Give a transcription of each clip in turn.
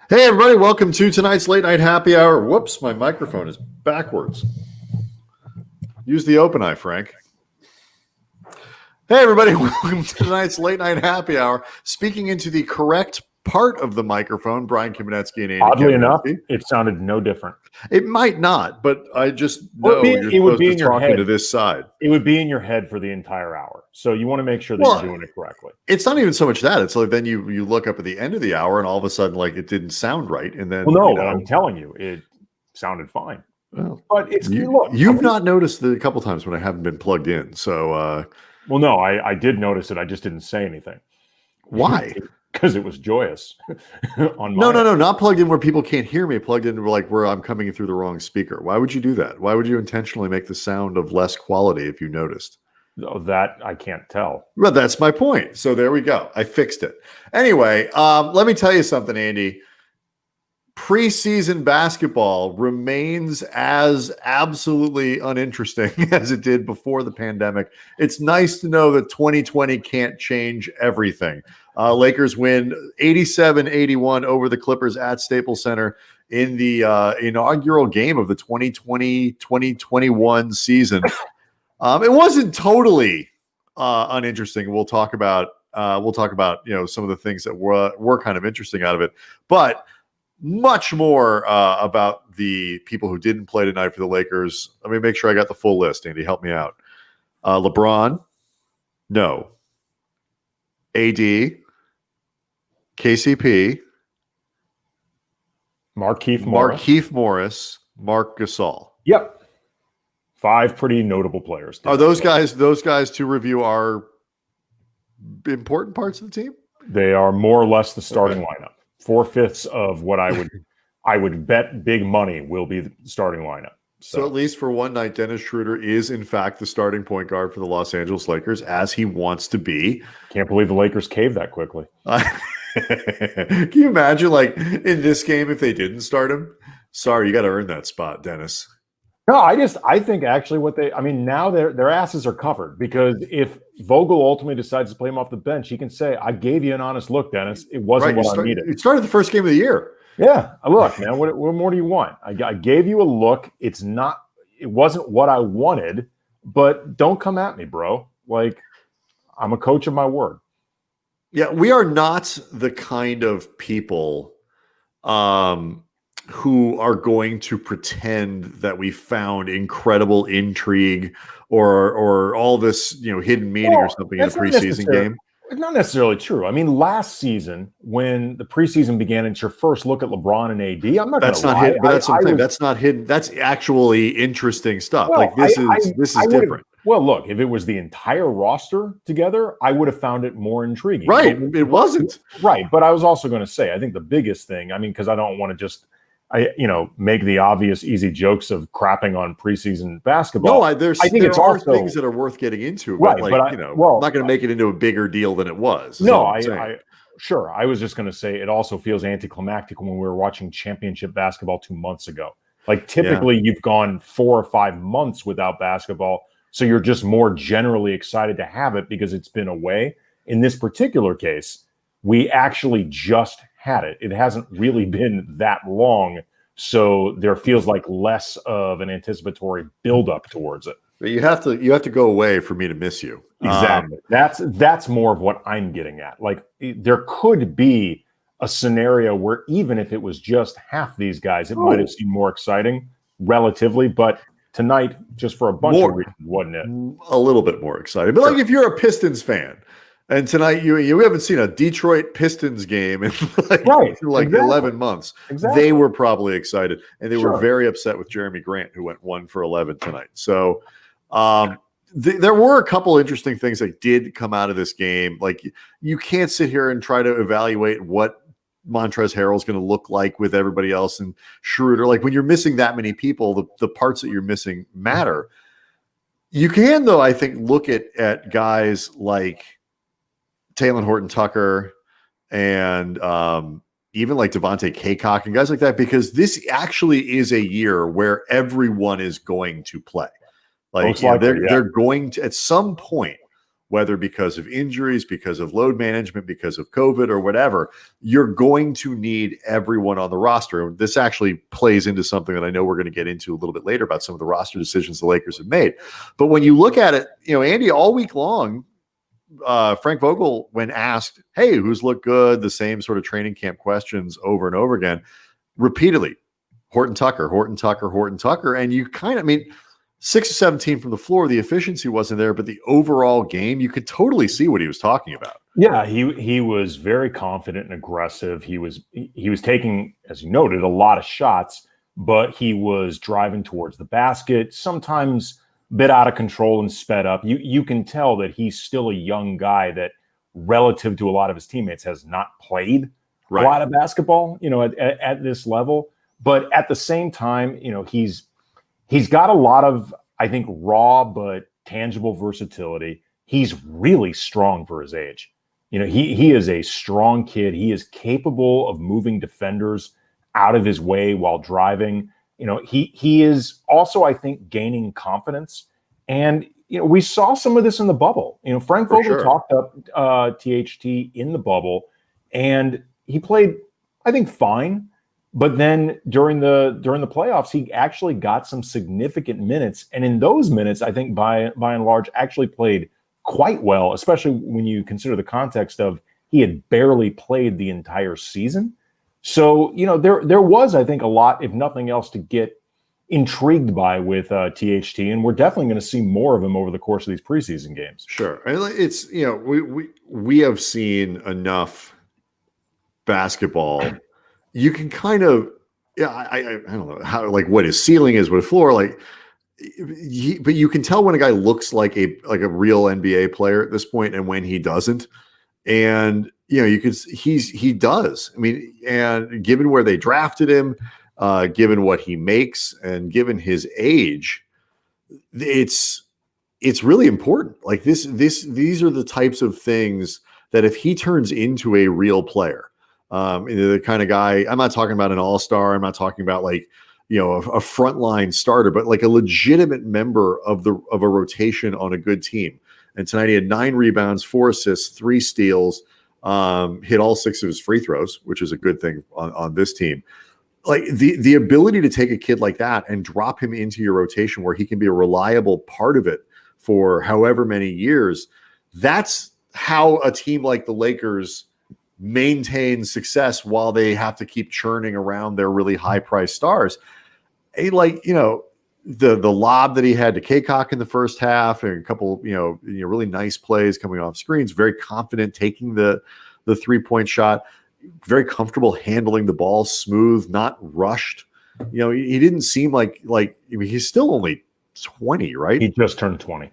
Hey, everybody. Welcome to tonight's Late Night Happy Hour. Whoops, my microphone is backwards. Use the open eye, Frank. Hey, everybody. Welcome to tonight's Late Night Happy Hour. Speaking into the correct part of the microphone, Brian Kamenetzky and Andy Oddly Kamenetzky. enough, it sounded no different. It might not, but I just know you're supposed to talk into this side. It would be in your head for the entire hour. So you want to make sure that you're doing it correctly. It's not even so much that. It's like then you look up at the end of the hour and all of a sudden like it didn't sound right. And then I'm telling you, it sounded fine. Well, but it's you've not noticed a couple times when I haven't been plugged in. So I did notice it. I just didn't say anything. Why? Because it was joyous. No, not plugged in where people can't hear me. Plugged in where I'm coming in through the wrong speaker. Why would you do that? Why would you intentionally make the sound of less quality if you noticed? Oh, that I can't tell. Well, that's my point. So there we go. I fixed it. Anyway, let me tell you something, Andy. Preseason basketball remains as absolutely uninteresting as it did before the pandemic. It's nice to know that 2020 can't change everything. Lakers win 87-81 over the Clippers at Staples Center in the inaugural game of the 2020-2021 season. It wasn't totally uninteresting. We'll talk about some of the things that were kind of interesting out of it, but much more about the people who didn't play tonight for the Lakers. Let me make sure I got the full list. Andy, help me out. LeBron, no. AD, KCP, Markieff Morris, Marc Gasol. Yep. 5 pretty notable players. Are those guys to review are important parts of the team? They are more or less the starting lineup. 4/5 of what I would bet big money will be the starting lineup. So at least for one night, Dennis Schroeder is in fact the starting point guard for the Los Angeles Lakers, as he wants to be. Can't believe the Lakers caved that quickly. Can you imagine, like, in this game, if they didn't start him? Sorry, you got to earn that spot, Dennis. No, I think actually now their asses are covered, because if Vogel ultimately decides to play him off the bench, he can say, I gave you an honest look, Dennis. It wasn't what I needed. You started the first game of the year. Yeah. Look, man, what more do you want? I gave you a look. It wasn't what I wanted, but don't come at me, bro. Like, I'm a coach of my word. Yeah, we are not the kind of people who are going to pretend that we found incredible intrigue or all this, hidden meaning or something in a preseason game. It's not necessarily true. I mean, last season when the preseason began, it's your first look at LeBron and AD. I'm not. That's not hidden. But that's something. That's not hidden. That's actually interesting stuff. Well, like this is different. Well, look, if it was the entire roster together, I would have found it more intriguing. Right. It wasn't. Right. But I was also going to say, I think the biggest thing, because I don't want to just, make the obvious easy jokes of crapping on preseason basketball. No, there are things that are worth getting into. Right. But I'm not going to make it into a bigger deal than it was. No, Sure. I was just going to say it also feels anticlimactic when we were watching championship basketball 2 months ago. Like, typically you've gone 4 or 5 months without basketball, so you're just more generally excited to have it because it's been away. In this particular case, we actually just had it. It hasn't really been that long, so there feels like less of an anticipatory buildup towards it. But you have to go away for me to miss you. Exactly. That's more of what I'm getting at. Like, there could be a scenario where even if it was just half these guys, it might have seemed more exciting relatively, but tonight, just for a bunch of reasons, wasn't it? A little bit more exciting. But like, if you're a Pistons fan, and tonight you haven't seen a Detroit Pistons game in like 11 months, they were probably excited, and they were very upset with Jeremy Grant, who went 1 for 11 tonight. So there were a couple interesting things that did come out of this game. Like, you can't sit here and try to evaluate what Montrezl Harrell's going to look like with everybody else and Schroeder. Like, when you're missing that many people, the parts that you're missing matter. You can, though, I think, look at guys like Talen Horton-Tucker and even like Devontae Cacok and guys like that, because this actually is a year where everyone is going to play. Like, they're going to, at some point, whether because of injuries, because of load management, because of COVID or whatever, you're going to need everyone on the roster. This actually plays into something that I know we're going to get into a little bit later about some of the roster decisions the Lakers have made. But when you look at it, Andy, all week long, Frank Vogel, when asked, hey, who's looked good, the same sort of training camp questions over and over again, repeatedly, Horton Tucker. And you kind of, 6 of 17 from the floor, the efficiency wasn't there, but the overall game, you could totally see what he was talking about. Yeah, he was very confident and aggressive. He was taking, as you noted, a lot of shots, but he was driving towards the basket, sometimes a bit out of control and sped up. You can tell that he's still a young guy that, relative to a lot of his teammates, has not played a lot of basketball, at this level. But at the same time, he's got a lot of, I think, raw but tangible versatility. He's really strong for his age. He is a strong kid. He is capable of moving defenders out of his way while driving. He is also, I think, gaining confidence. And, we saw some of this in the bubble. Frank Vogel talked up THT in the bubble, and he played, I think, fine. But then during the playoffs, he actually got some significant minutes. And in those minutes, I think by and large, actually played quite well, especially when you consider the context of he had barely played the entire season. So, there was, I think, a lot, if nothing else, to get intrigued by with THT. And we're definitely going to see more of him over the course of these preseason games. Sure. It's, we have seen enough basketball. You can kind of, I don't know how, what his ceiling is, what his floor, but you can tell when a guy looks like a real NBA player at this point and when he doesn't. And, he does. And given where they drafted him, given what he makes and given his age, it's really important. These are the types of things that if he turns into a real player, the kind of guy, I'm not talking about an all-star. I'm not talking about a frontline starter, but a legitimate member of a rotation on a good team. And tonight he had 9 rebounds, 4 assists, 3 steals, hit all 6 of his free throws, which is a good thing on this team. The ability to take a kid like that and drop him into your rotation where he can be a reliable part of it for however many years, that's how a team like the Lakers maintain success while they have to keep churning around their really high-priced stars. The lob that he had to Kaycock in the first half, and a couple really nice plays coming off screens, very confident taking the 3-point shot, very comfortable handling the ball, smooth, not rushed. He didn't seem he's still only 20, right? He just turned 20.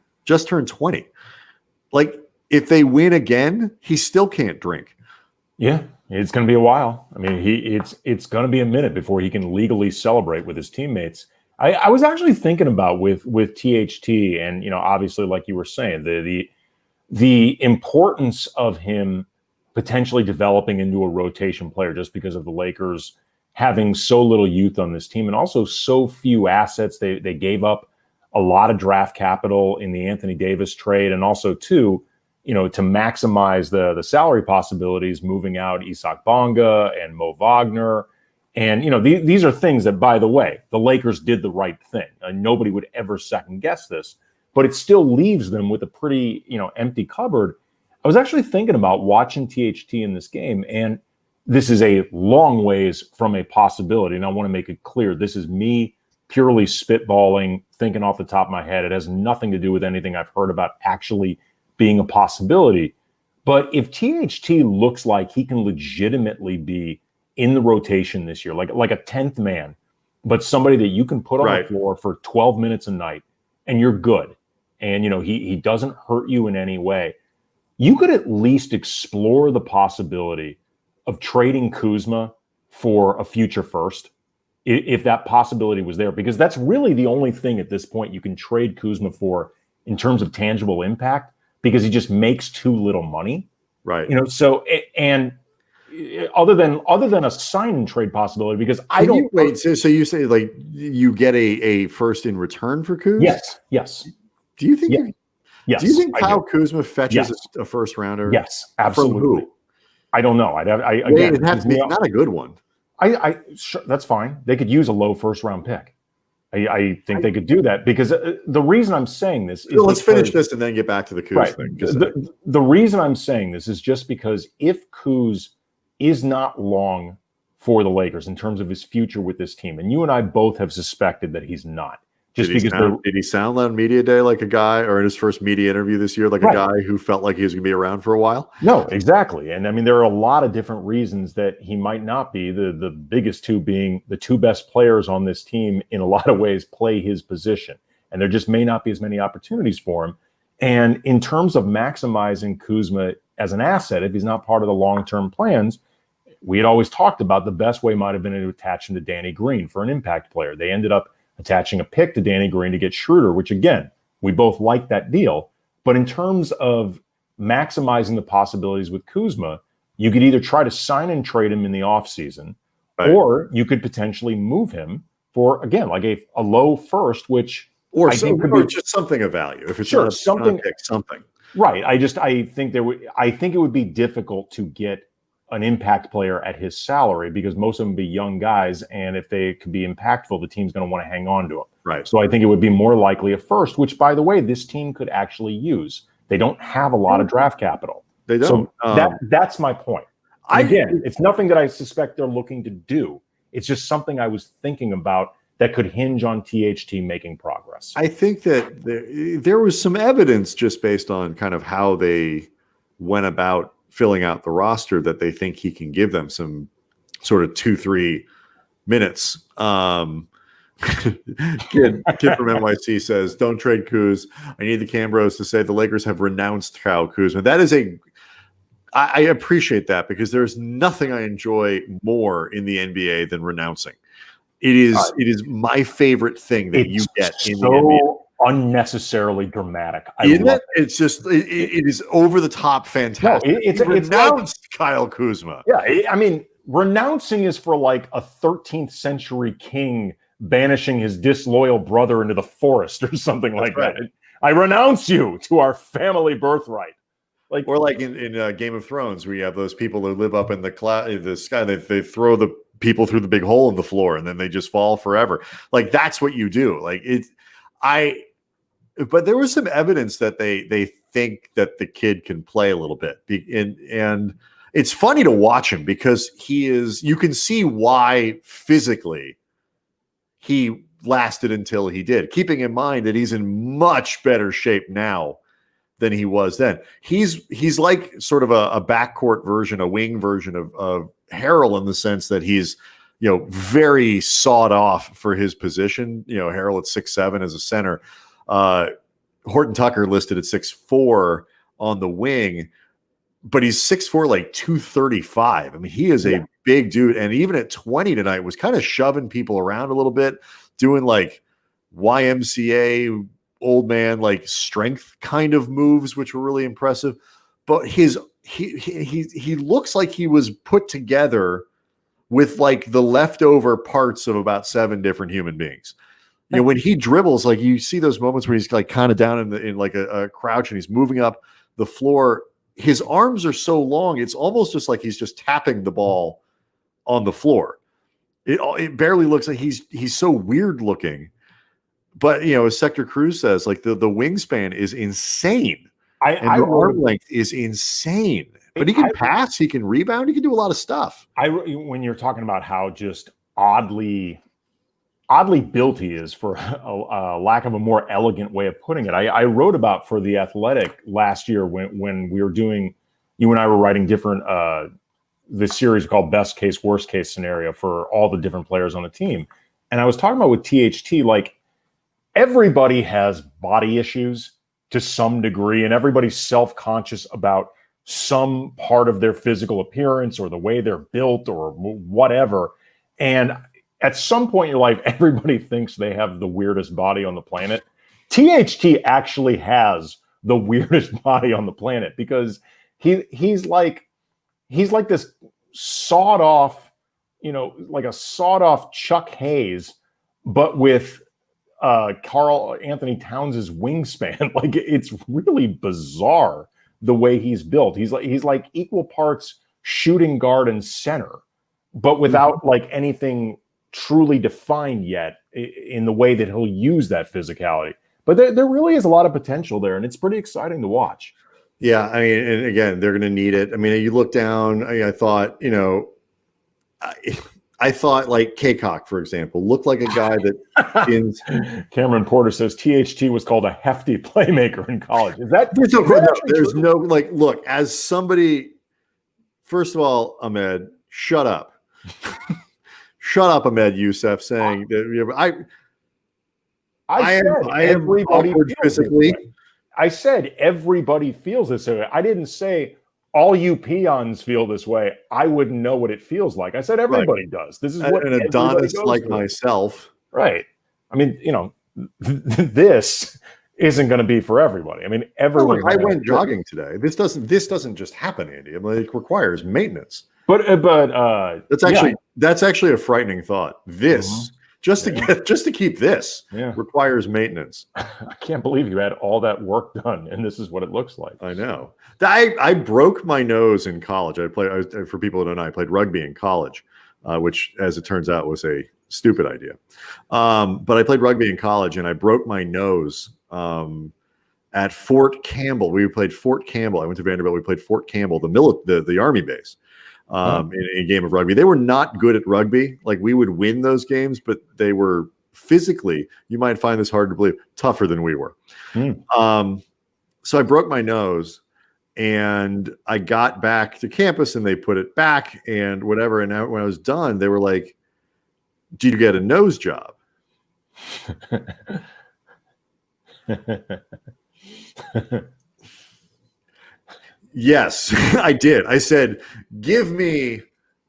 If they win again, he still can't drink. Yeah, it's going to be a while. It's going to be a minute before he can legally celebrate with his teammates. I was actually thinking about with THT, and obviously, like you were saying, the importance of him potentially developing into a rotation player just because of the Lakers having so little youth on this team and also so few assets. They gave up a lot of draft capital in the Anthony Davis trade, and also too, to maximize the salary possibilities, moving out Isak Bonga and Mo Wagner. And, these are things that, by the way, the Lakers did the right thing. Nobody would ever second guess this, but it still leaves them with a pretty, empty cupboard. I was actually thinking about watching THT in this game, and this is a long ways from a possibility. And I want to make it clear, this is me purely spitballing, thinking off the top of my head. It has nothing to do with anything I've heard about actually being a possibility. But if THT looks like he can legitimately be in the rotation this year, like a 10th man, but somebody that you can put on the floor for 12 minutes a night and you're good, and he doesn't hurt you in any way, you could at least explore the possibility of trading Kuzma for a future first, if that possibility was there, because that's really the only thing at this point you can trade Kuzma for in terms of tangible impact, because he just makes too little money. Right. So, and other than a sign and trade possibility, because so you say you get a first in return for Kuz? Yes. Do you think Yes. Do you think Kyle Kuzma fetches a first rounder? Yes, absolutely. From who? I don't know. Again, it has to be not a good one. Sure, that's fine. They could use a low first round pick. I think they could do that because the reason I'm saying this is let's finish this and then get back to the Kuz thing. The reason I'm saying this is just because if Kuz is not long for the Lakers in terms of his future with this team, and you and I both have suspected that he's not. Did he sound on media day like a guy, or in his first media interview this year, like a guy who felt like he was going to be around for a while? No, exactly. And I mean, there are a lot of different reasons that he might not be. The biggest two being the two best players on this team in a lot of ways play his position. And there just may not be as many opportunities for him. And in terms of maximizing Kuzma as an asset, if he's not part of the long-term plans, we had always talked about the best way might have been to attach him to Danny Green for an impact player. They ended up attaching a pick to Danny Green to get Schroeder, which again, we both like that deal. But in terms of maximizing the possibilities with Kuzma, you could either try to sign and trade him in the offseason, or you could potentially move him for, again, like a low first, which or just something of value. If it's not something. Right. I think it would be difficult to get an impact player at his salary because most of them would be young guys. And if they could be impactful, the team's going to want to hang on to them. Right. So I think it would be more likely a first, which, by the way, this team could actually use. They don't have a lot of draft capital. They don't. So that's my point. Again, it's nothing that I suspect they're looking to do. It's just something I was thinking about that could hinge on THT making progress. I think that there was some evidence just based on kind of how they went about filling out the roster that they think he can give them some sort of 2-3 minutes. Kid from NYC says, "Don't trade Kuz. I need the Cambros to say the Lakers have renounced Kyle Kuzma." That is I appreciate that because there's nothing I enjoy more in the NBA than renouncing. It is my favorite thing that you get in the NBA. Unnecessarily dramatic. Isn't it? It's just it is over the top fantastic. No, it's renounced like, Kyle Kuzma. Yeah, I mean, renouncing is for like a 13th century king banishing his disloyal brother into the forest or something like that. I renounce you to our family birthright. Or like in Game of Thrones, where you have those people who live up in the sky. They throw the people through the big hole in the floor, and then they just fall forever. Like that's what you do. But there was some evidence that they think that the kid can play a little bit, and it's funny to watch him because you can see why physically he lasted until he did, keeping in mind that he's in much better shape now than he was then. He's like sort of a backcourt version, a wing version of Harrell in the sense that he's, very sawed off for his position. Harrell at 6'7" as a center. Horton Tucker listed at 6'4" on the wing, but he's 6'4", like 235. I mean, he is a big dude. And even at 20 tonight was kind of shoving people around a little bit, doing like YMCA old man, like strength kind of moves, which were really impressive. But he looks like he was put together with like the leftover parts of about 7 different human beings. When he dribbles, like you see those moments where he's like kind of down in like a crouch and he's moving up the floor. His arms are so long, it's almost just like he's just tapping the ball on the floor. It barely looks like he's so weird looking. But as Sector Cruz says, like the wingspan is insane. The arm length is insane. But he can pass, he can rebound, he can do a lot of stuff. When you're talking about how just oddly built he is, for a lack of a more elegant way of putting it. I wrote about for The Athletic last year when we were doing, you and I were writing different, this series called Best Case, Worst Case Scenario for all the different players on the team. And I was talking about with THT, like everybody has body issues to some degree, and everybody's self-conscious about some part of their physical appearance or the way they're built or whatever. And at some point in your life, everybody thinks they have the weirdest body on the planet. THT actually has the weirdest body on the planet because he's like this sawed off, like a sawed off Chuck Hayes, but with Karl Anthony Towns' wingspan. Like, it's really bizarre the way he's built. He's like equal parts shooting guard and center, but without like anything truly defined yet in the way that he'll use that physicality. But there really is a lot of potential there, and it's pretty exciting to watch. Yeah, I mean, and again, they're going to need it. I mean, you look down. I thought, I thought like Kaycock, for example, looked like a guy that Cameron Porter says THT was called a hefty playmaker in college. Is that there's no like, look, as somebody, first of all, Ahmed, shut up. Shut up, Ahmed Youssef, saying that I am awkward physically. I said everybody feels this way. I didn't say all you peons feel this way. I wouldn't know what it feels like. I said everybody does. This is what an Adonis like myself. Right. I mean, this isn't going to be for everybody. I mean, everyone. I went jogging today. This doesn't just happen, Andy. I mean, it requires maintenance. But that's actually a frightening thought. This just to keep this requires maintenance. I can't believe you had all that work done, and this is what it looks like. I know. I broke my nose in college. For people who don't know, I played rugby in college, which, as it turns out, was a stupid idea. But I played rugby in college, and I broke my nose at Fort Campbell. We played Fort Campbell. I went to Vanderbilt. We played Fort Campbell, the Army base. In a game of rugby. They were not good at rugby. Like, we would win those games, but they were physically, you might find this hard to believe, tougher than we were. So I broke my nose, and I got back to campus, and they put it back and whatever. And when I was done, they were like, "Did you get a nose job?" Yes, I did. I said, "Give me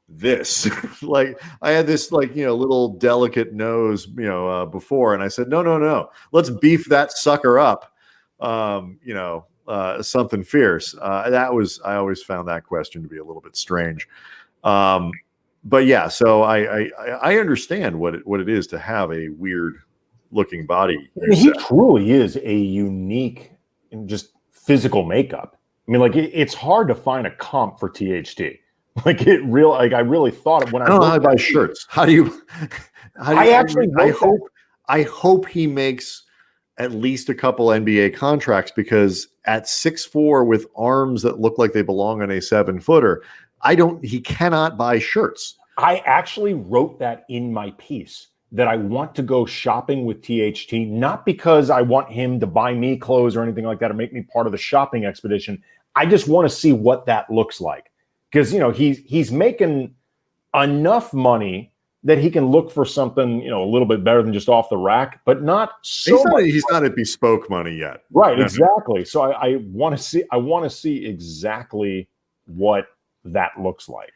this." Like, I had this little delicate nose, before, and I said, "No. Let's beef that sucker up." Something fierce. I always found that question to be a little bit strange. But yeah, so I understand what it is to have a weird looking body. He truly is a unique and just physical makeup. I mean, like, it's hard to find a comp for THT. I really thought when I don't know how to buy shirts. I hope he makes at least a couple NBA contracts, because at 6'4" with arms that look like they belong on a 7-footer, he cannot buy shirts. I actually wrote that in my piece, that I want to go shopping with THT, not because I want him to buy me clothes or anything like that, or make me part of the shopping expedition. I just want to see what that looks like, because he's making enough money that he can look for something a little bit better than just off the rack, but not so. He's not at bespoke money yet, right? Exactly. So I want to see exactly what that looks like.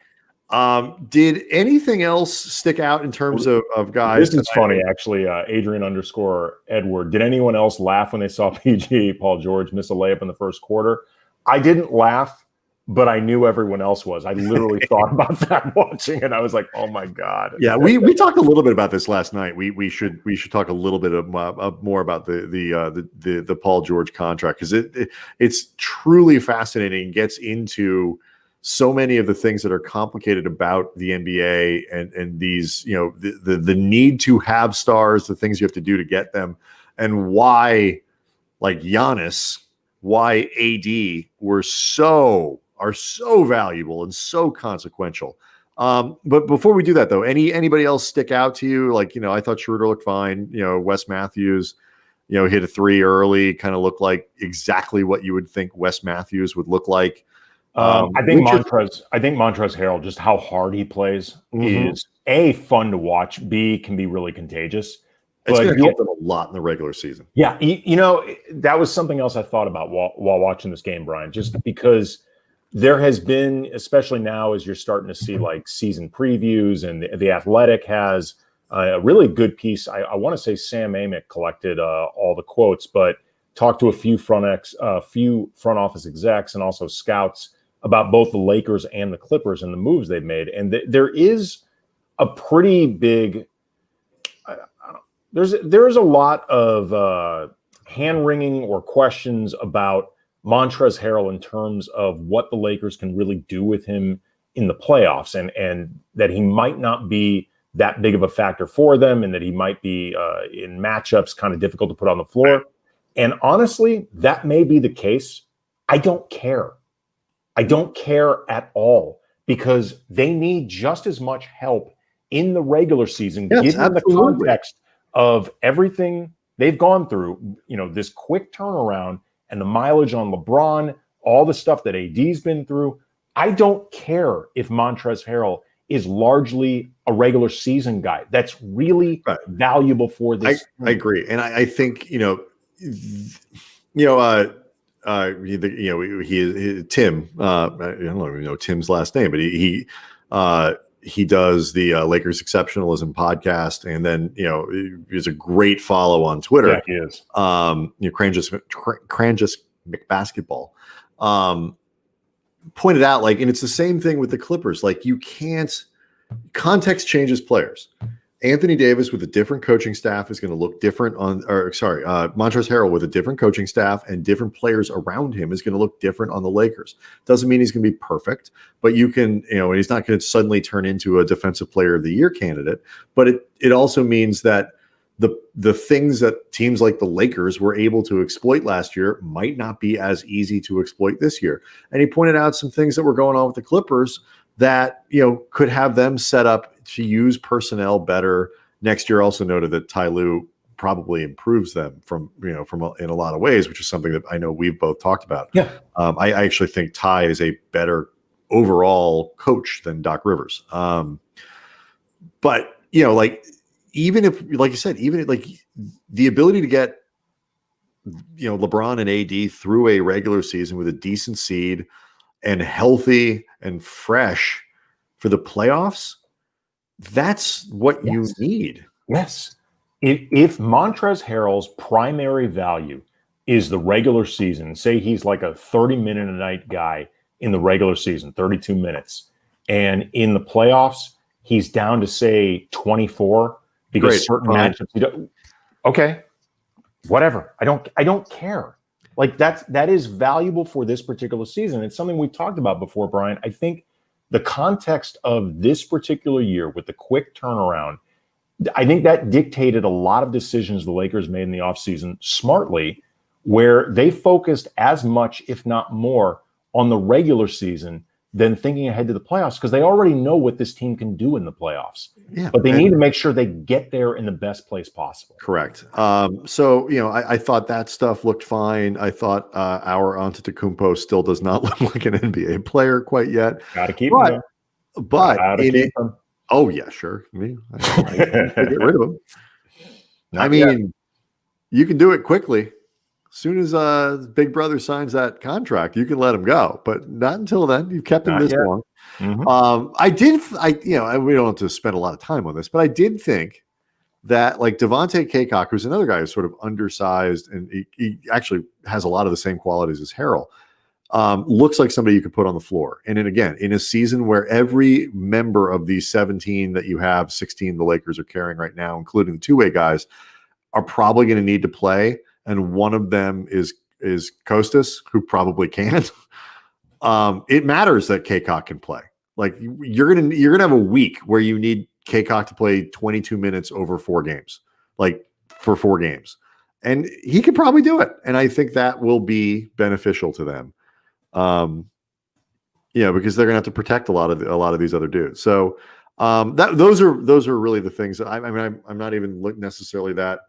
Did anything else stick out in terms of guys? This is funny, actually. Adrian _Edward. Did anyone else laugh when they saw PG Paul George miss a layup in the first quarter? I didn't laugh, but I knew everyone else was. I literally thought about that watching it. I was like, "Oh my god!" Yeah, we talked a little bit about this last night. We should talk a little bit more about the Paul George contract, because it's truly fascinating. Gets into so many of the things that are complicated about the NBA and these, the need to have stars, the things you have to do to get them, and why, like Giannis, why AD are so valuable and so consequential. But before we do that, though, anybody else stick out to you? Like, I thought Schroeder looked fine. Wes Matthews, hit a 3 early, kind of looked like exactly what you would think Wes Matthews would look like. I think Montrezl Harrell, just how hard he plays, is A, fun to watch, B, can be really contagious. It's going to help them a lot in the regular season. Yeah, that was something else I thought about while watching this game, Brian, just because there has been, especially now as you're starting to see like season previews, and the Athletic has a really good piece. I want to say Sam Amick collected all the quotes, but talked to a few front office execs and also scouts about both the Lakers and the Clippers and the moves they've made. And there is a pretty big there's a lot of hand-wringing or questions about Montrezl Harrell in terms of what the Lakers can really do with him in the playoffs, and that he might not be that big of a factor for them, and that he might be in matchups kind of difficult to put on the floor. And honestly, that may be the case. I don't care. I don't care at all, because they need just as much help in the regular season, given the context of everything they've gone through, this quick turnaround and the mileage on LeBron, all the stuff that AD's been through. I don't care if Montrezl Harrell is largely a regular season guy. That's really valuable for this. I agree. And I think, Tim, I don't even know Tim's last name, but he does the Lakers Exceptionalism podcast, and then he's a great follow on Twitter. Yeah, he is. Cranjus McBasketball pointed out, and it's the same thing with the Clippers. You can't, context changes players. Anthony Davis with a different coaching staff is going to look different Montrezl Harrell with a different coaching staff and different players around him is going to look different on the Lakers. Doesn't mean he's going to be perfect, but you can, he's not going to suddenly turn into a defensive player of the year candidate, but it also means that the things that teams like the Lakers were able to exploit last year might not be as easy to exploit this year. And he pointed out some things that were going on with the Clippers that, could have them set up to use personnel better next year. Also noted that Ty Lue probably improves them from in a lot of ways, which is something that I know we've both talked about. Yeah. I actually think Ty is a better overall coach than Doc Rivers. But even if, like you said, the ability to get, LeBron and AD through a regular season with a decent seed and healthy and fresh for the playoffs, that's what you need. Yes. If Montrezl Harrell's primary value is the regular season, say he's like a 30-minute a night guy in the regular season, 32 minutes, and in the playoffs, he's down to say 24 because certain matchups. Okay, whatever. I don't care. That is valuable for this particular season. It's something we've talked about before, Brian. I think the context of this particular year with the quick turnaround, I think that dictated a lot of decisions the Lakers made in the offseason smartly, where they focused as much, if not more, on the regular season than thinking ahead to the playoffs, because they already know what this team can do in the playoffs. Yeah, but they need to make sure they get there in the best place possible. Correct. So, I thought that stuff looked fine. I thought our Antetokounmpo still does not look like an NBA player quite yet. Got to keep him. But oh yeah, sure. I get rid of him. You can do it quickly. As soon as Big Brother signs that contract, you can let him go, but not until then. You've kept him this long. Mm-hmm. We don't have to spend a lot of time on this, but I did think that Devontae Cacok, who's another guy who's sort of undersized, and he actually has a lot of the same qualities as Harrell, looks like somebody you could put on the floor. And then again, in a season where every member of these 17 that you have, 16 the Lakers are carrying right now, including the two-way guys, are probably going to need to play. And one of them is Kostas, who probably can't. It matters that Cacok can play. You're gonna have a week where you need Cacok to play 22 minutes over 4 games, for 4 games, and he could probably do it. And I think that will be beneficial to them. Because they're gonna have to protect a lot of these other dudes. So those are really the things that I'm not even necessarily that.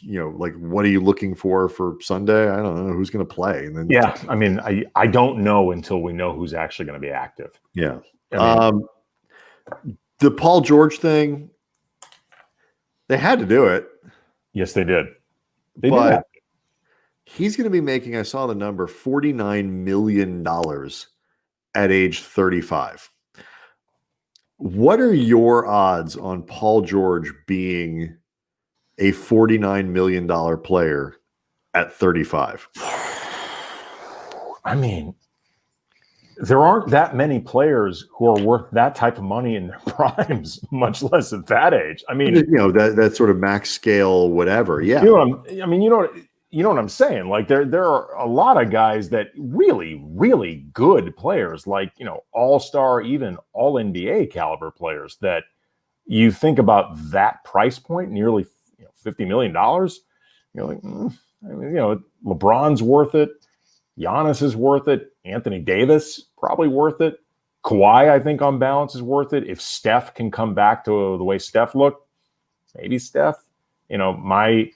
What are you looking for Sunday? I don't know who's going to play. And then I don't know until we know who's actually going to be active. Yeah. The Paul George thing, they had to do it. Yes, they did. But he's going to be making, I saw the number, $49 million at age 35. What are your odds on Paul George being a $49 million player at 35? there aren't that many players who are worth that type of money in their primes, much less at that age. I mean, that sort of max scale, whatever. Yeah. You know what I'm saying? Like there are a lot of guys that really, really good players, like, all-star, even all NBA caliber players that you think about that price point, nearly $50 million. You're like, LeBron's worth it. Giannis is worth it. Anthony Davis, probably worth it. Kawhi, I think, on balance, is worth it. If Steph can come back to the way Steph looked, maybe Steph. My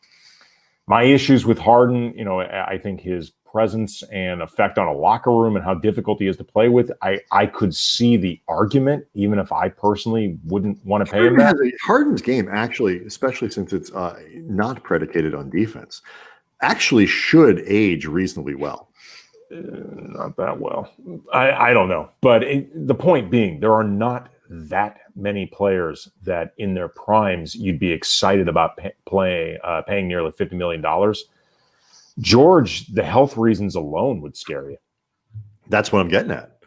issues with Harden, I think his presence and effect on a locker room and how difficult he is to play with, I could see the argument, even if I personally wouldn't want to pay him that. Harden's game, actually, especially since it's not predicated on defense, actually should age reasonably well. Not that well. I don't know. But the point being, there are not that many players that in their primes you'd be excited about paying nearly $50 million. George, the health reasons alone would scare you. That's what I'm getting at.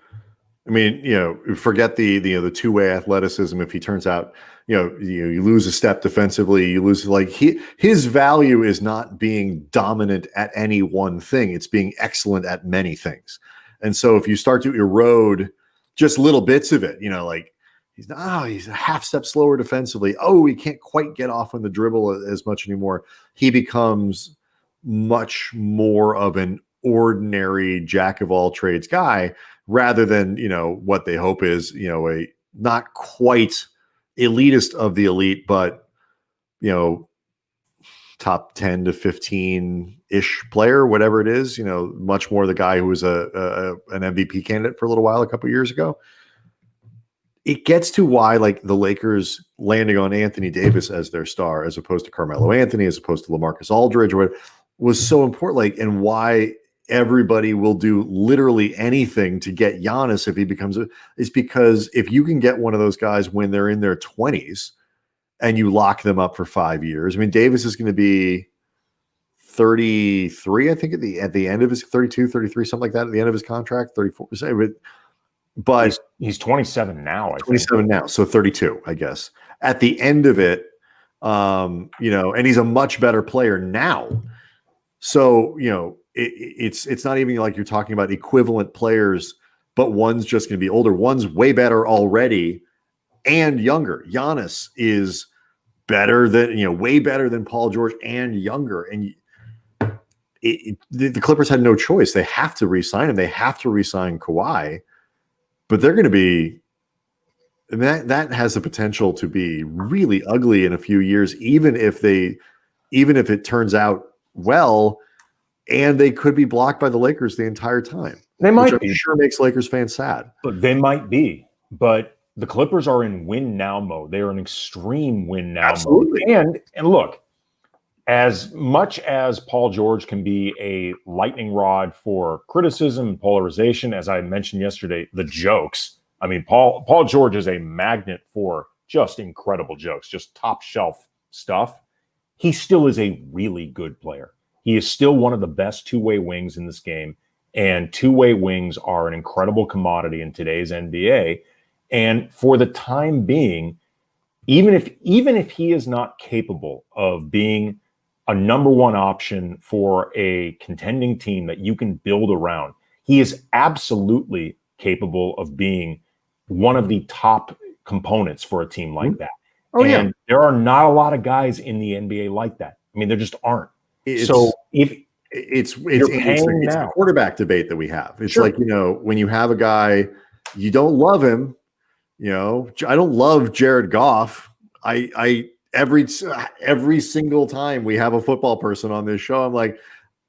I mean, forget the two-way athleticism. If he turns out, you lose a step defensively, you lose, like, his value is not being dominant at any one thing. It's being excellent at many things. And so if you start to erode just little bits of it, like he's a half step slower defensively. Oh, he can't quite get off on the dribble as much anymore. He becomes much more of an ordinary jack of all trades guy, rather than, what they hope is, a not quite elitist of the elite, but, top 10 to 15-ish player, whatever it is, much more the guy who was an MVP candidate for a little while, a couple of years ago. It gets to why, like, the Lakers landing on Anthony Davis as their star, as opposed to Carmelo Anthony, as opposed to LaMarcus Aldridge, was so important, like, and why everybody will do literally anything to get Giannis if he becomes is because if you can get one of those guys when they're in their 20s and you lock them up for 5 years. I mean, Davis is going to be 33, I think, at the end of his 32, 33, something like that, at the end of his contract, 34. But he's 27 now. 27 now, so 32, I guess. At the end of it, and he's a much better player now. So, it's not even like you're talking about equivalent players, but one's just going to be older. One's way better already and younger. Giannis is better than, way better than Paul George and younger. And the Clippers had no choice. They have to re-sign him. They have to re-sign Kawhi, but they're going to be, that has the potential to be really ugly in a few years, even if it turns out well. And they could be blocked by the Lakers the entire time. They might be. Sure makes Lakers fans sad. But they might be. But the Clippers are in win now mode. They are in extreme win now Absolutely. mode. And look, as much as Paul George can be a lightning rod for criticism and polarization, as I mentioned yesterday, the jokes. I mean, Paul George is a magnet for just incredible jokes, just top shelf stuff. He still is a really good player. He is still one of the best two-way wings in this game, and two-way wings are an incredible commodity in today's NBA. And for the time being, even if he is not capable of being a number one option for a contending team that you can build around, he is absolutely capable of being one of the top components for a team like that. Oh, and there are not a lot of guys in the NBA like that. I mean, there just aren't. So if it's the quarterback debate that we have. It's like, when you have a guy, you don't love him. I don't love Jared Goff. Every single time we have a football person on this show, I'm like,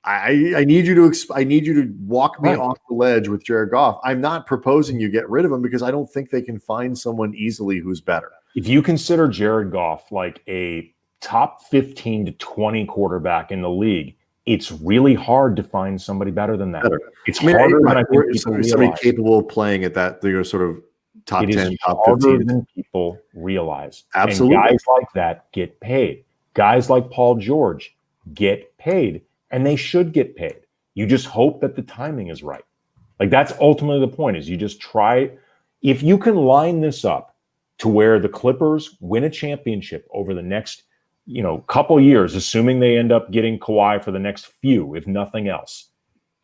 I need you to walk me off the ledge with Jared Goff. I'm not proposing you get rid of him because I don't think they can find someone easily who's better. If you consider Jared Goff like a top 15 to 20 quarterback in the league, it's really hard to find somebody better than that. It's harder than I think people realize. Somebody capable of playing at that, sort of top 10, top 15. Than people realize. Absolutely. And guys like that get paid. Guys like Paul George get paid, and they should get paid. You just hope that the timing is right. Like that's ultimately the point is you just try. If you can line this up to where the Clippers win a championship over the next, couple years, assuming they end up getting Kawhi for the next few, if nothing else,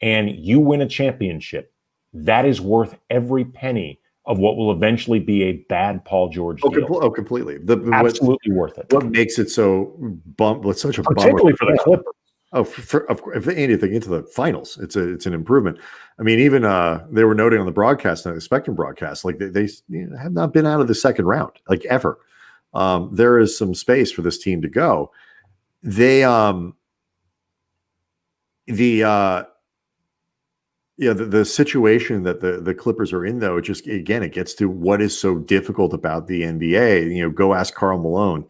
and you win a championship, that is worth every penny of what will eventually be a bad Paul George deal. Completely. Absolutely worth it. What makes it so such a particularly bummer for the Clippers? If they anything into the finals, it's an improvement. I mean, even they were noting on the broadcast, the Spectrum broadcast, like they have not been out of the second round, like ever. There is some space for this team to go. They the situation that the Clippers are in, though, it just, again, it gets to what is so difficult about the NBA. Go ask Karl Malone.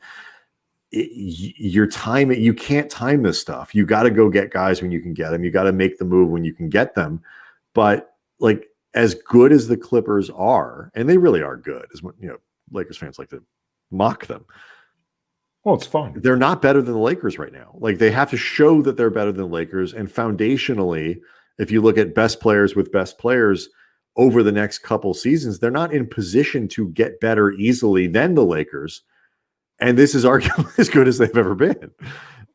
Your time, you can't time this stuff. You got to go get guys when you can get them. You got to make the move when you can get them. But like, as good as the Clippers are, and they really are good, as Lakers fans like to mock them. Well, it's fun. They're not better than the Lakers right now. Like, they have to show that they're better than the Lakers. And foundationally, if you look at best players with best players over the next couple seasons, they're not in position to get better easily than the Lakers. And this is arguably as good as they've ever been.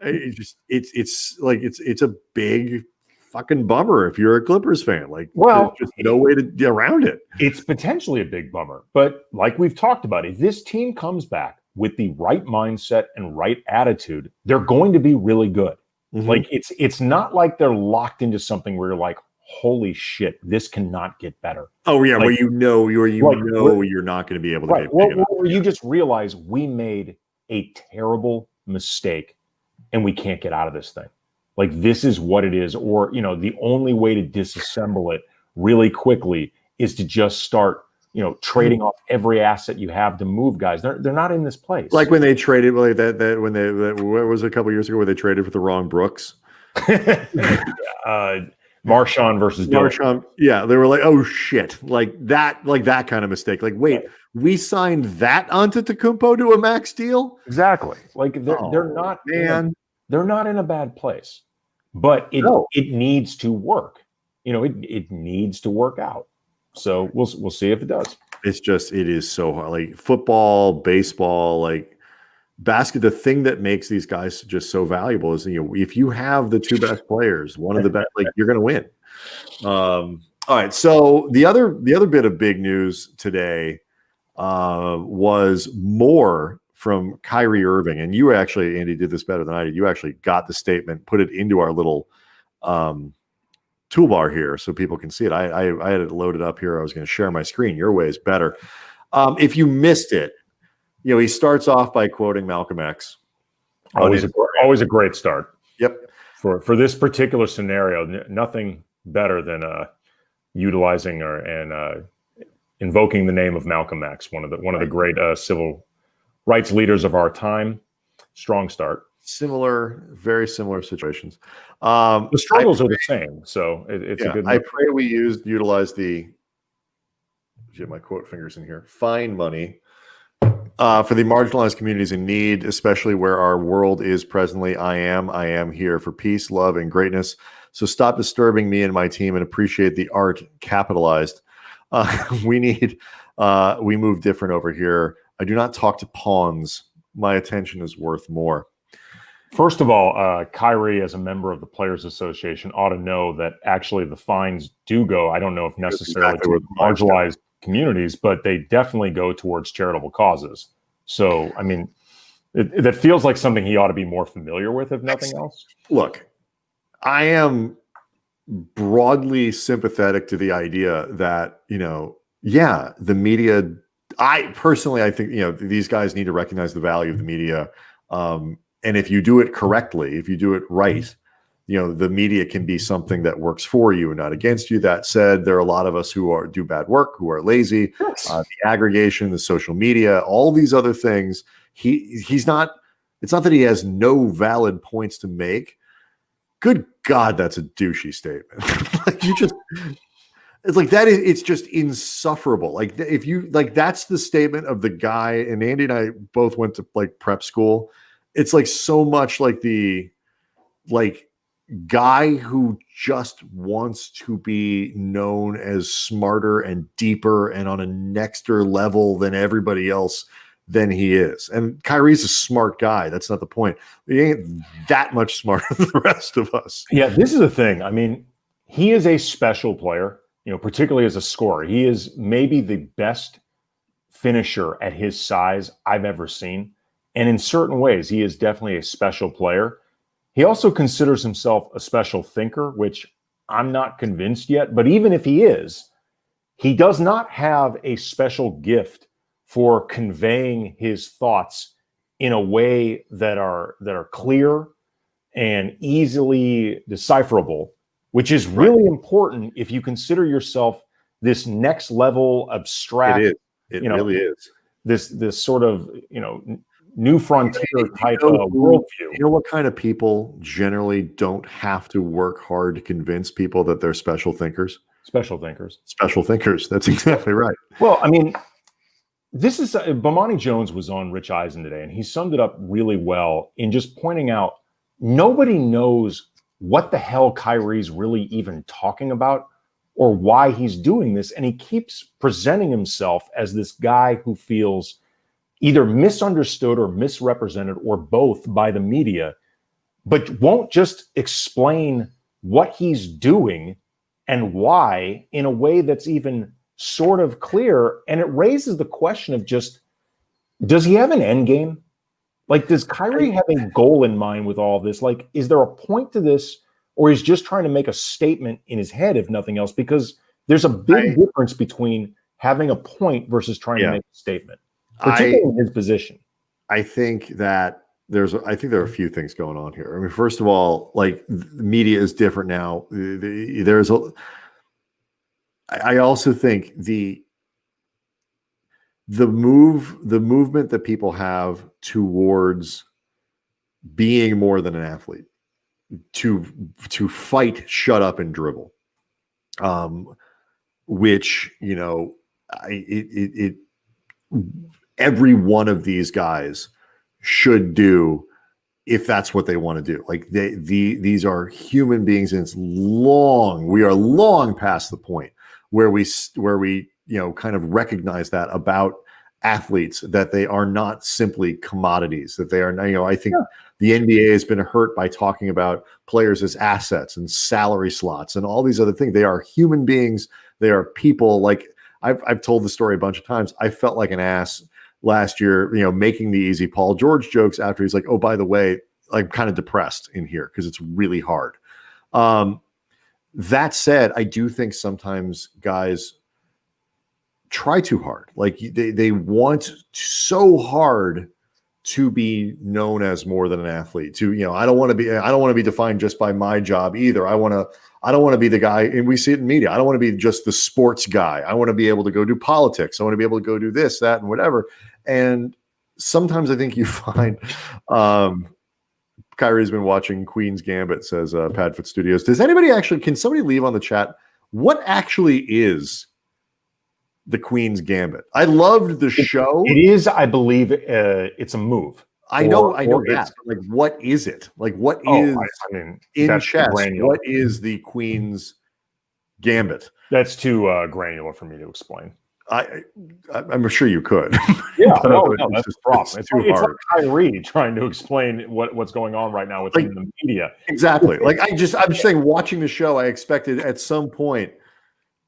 It's a big fucking bummer if you're a Clippers fan. Like, well, there's just no way to get around it. It's potentially a big bummer. But like we've talked about, if this team comes back with the right mindset and right attitude, they're going to be really good. Mm-hmm. Like, it's not like they're locked into something where you're like, holy shit, this cannot get better. Oh yeah, like, you're not going to be able to get big enough. You just realize we made a terrible mistake and we can't get out of this thing. Like, this is what it is. Or, the only way to disassemble it really quickly is to just start, trading off every asset you have to move guys. They're not in this place. Like when they traded, what was it a couple years ago where they traded for the wrong Brooks? Marshawn versus Marshawn. Yeah, they were like, oh shit, like that kind of mistake. Like, wait, we signed that Antetokounmpo to a max deal? Exactly. Like they're not, man. They're not in a bad place, but it needs to work. It needs to work out. So we'll see if it does. It is so hard. Like football, baseball, like basket. The thing that makes these guys just so valuable is, if you have the two best players, one of the best, like, you're going to win. All right. So the other bit of big news today was more from Kyrie Irving, and you actually, Andy, did this better than I did. You actually got the statement, put it into our little toolbar here so people can see it. I had it loaded up here. I was going to share my screen. Your way is better. If you missed it, he starts off by quoting Malcolm X. Always a great start. Yep. For this particular scenario, nothing better than utilizing and invoking the name of Malcolm X, one of the great civil rights leaders of our time. Strong start. Very similar situations. The struggles are the same, so it's a good. I pray we utilize the. Get my quote fingers in here. Fine money. For the marginalized communities in need, especially where our world is presently. I am here for peace, love, and greatness. So stop disturbing me and my team and appreciate the art capitalized. We move different over here. I do not talk to pawns. My attention is worth more. First of all, Kyrie, as a member of the Players Association, ought to know that actually the fines do go, I don't know if necessarily to marginalized communities, but they definitely go towards charitable causes. So, I mean, that feels like something he ought to be more familiar with, if nothing else. Look, I am broadly sympathetic to the idea that, the media, I think, these guys need to recognize the value of the media. And if you do it correctly, if you do it right, the media can be something that works for you and not against you. That said, there are a lot of us who do bad work, who are lazy. Yes. The aggregation, the social media, all these other things. He's not. It's not that he has no valid points to make. Good God, that's a douchey statement. It's like that is. It's just insufferable. Like, if you like, that's the statement of the guy. And Andy and I both went to like prep school. It's like so much like guy who just wants to be known as smarter and deeper and on a nexter level than everybody else than he is. And Kyrie's a smart guy. That's not the point. He ain't that much smarter than the rest of us. Yeah, this is the thing. I mean, he is a special player, particularly as a scorer. He is maybe the best finisher at his size I've ever seen. And in certain ways, he is definitely a special player. He also considers himself a special thinker, which I'm not convinced yet. But even if he is, he does not have a special gift for conveying his thoughts in a way that are clear and easily decipherable, which is really important if you consider yourself this next level abstract. It is. It really is. This sort of new frontier type of worldview. You know what kind of people generally don't have to work hard to convince people that they're special thinkers? Special thinkers. Special thinkers. That's exactly right. Well, I mean, this is Bomani Jones was on Rich Eisen today, and he summed it up really well in just pointing out nobody knows what the hell Kyrie's really even talking about or why he's doing this. And he keeps presenting himself as this guy who feels either misunderstood or misrepresented or both by the media, but won't just explain what he's doing and why in a way that's even sort of clear. And it raises the question of just, does he have an end game? Like, does Kyrie have a goal in mind with all this? Like, is there a point to this, or he's just trying to make a statement in his head, if nothing else? Because there's a big difference between having a point versus trying to make a statement, particularly in his position. I think that there are a few things going on here. I mean, first of all, like, the media is different now. I also think the movement that people have towards being more than an athlete, to fight, shut up, and dribble, which every one of these guys should do if that's what they want to do. Like, these are human beings, and we are long past the point where we kind of recognize that about athletes, that they are not simply commodities, that they are, I think the NBA has been hurt by talking about players as assets and salary slots and all these other things. They are human beings. They are people. Like, I've told the story a bunch of times. I felt like an ass last year, making the easy Paul George jokes after he's like, oh, by the way, I'm kind of depressed in here because it's really hard. That said, I do think sometimes guys try too hard. Like, they want so hard to be known as more than an athlete. I don't want to be defined just by my job either. I don't want to be the guy, and we see it in media. I don't want to be just the sports guy. I want to be able to go do politics. I want to be able to go do this, that, and whatever. And sometimes I think you find, Kyrie's been watching Queen's Gambit, says Padfoot Studios. Can somebody leave on the chat what actually is the Queen's Gambit? I loved the show. It is, I believe, it's a move. I know that. Like, what is it? Like, what is in chess? What is the Queen's Gambit? That's too granular for me to explain. I'm sure you could. Yeah, no, that's the problem. It's hard. Like Kyrie trying to explain what's going on right now within the media. Exactly. Like, I'm just saying, watching the show, I expected at some point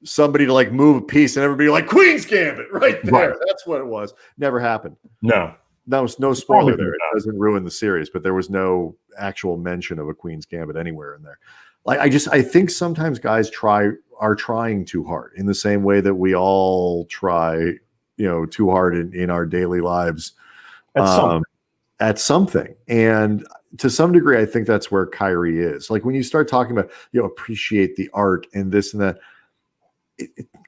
somebody to move a piece and everybody like Queen's Gambit right there. Right. That's what it was. Never happened. No. That was no spoiler there. It doesn't ruin the series, but there was no actual mention of a Queen's Gambit anywhere in there. Like, I think sometimes guys are trying too hard in the same way that we all try, too hard in our daily lives at something. And to some degree, I think that's where Kyrie is. Like, when you start talking about, appreciate the art and this and that,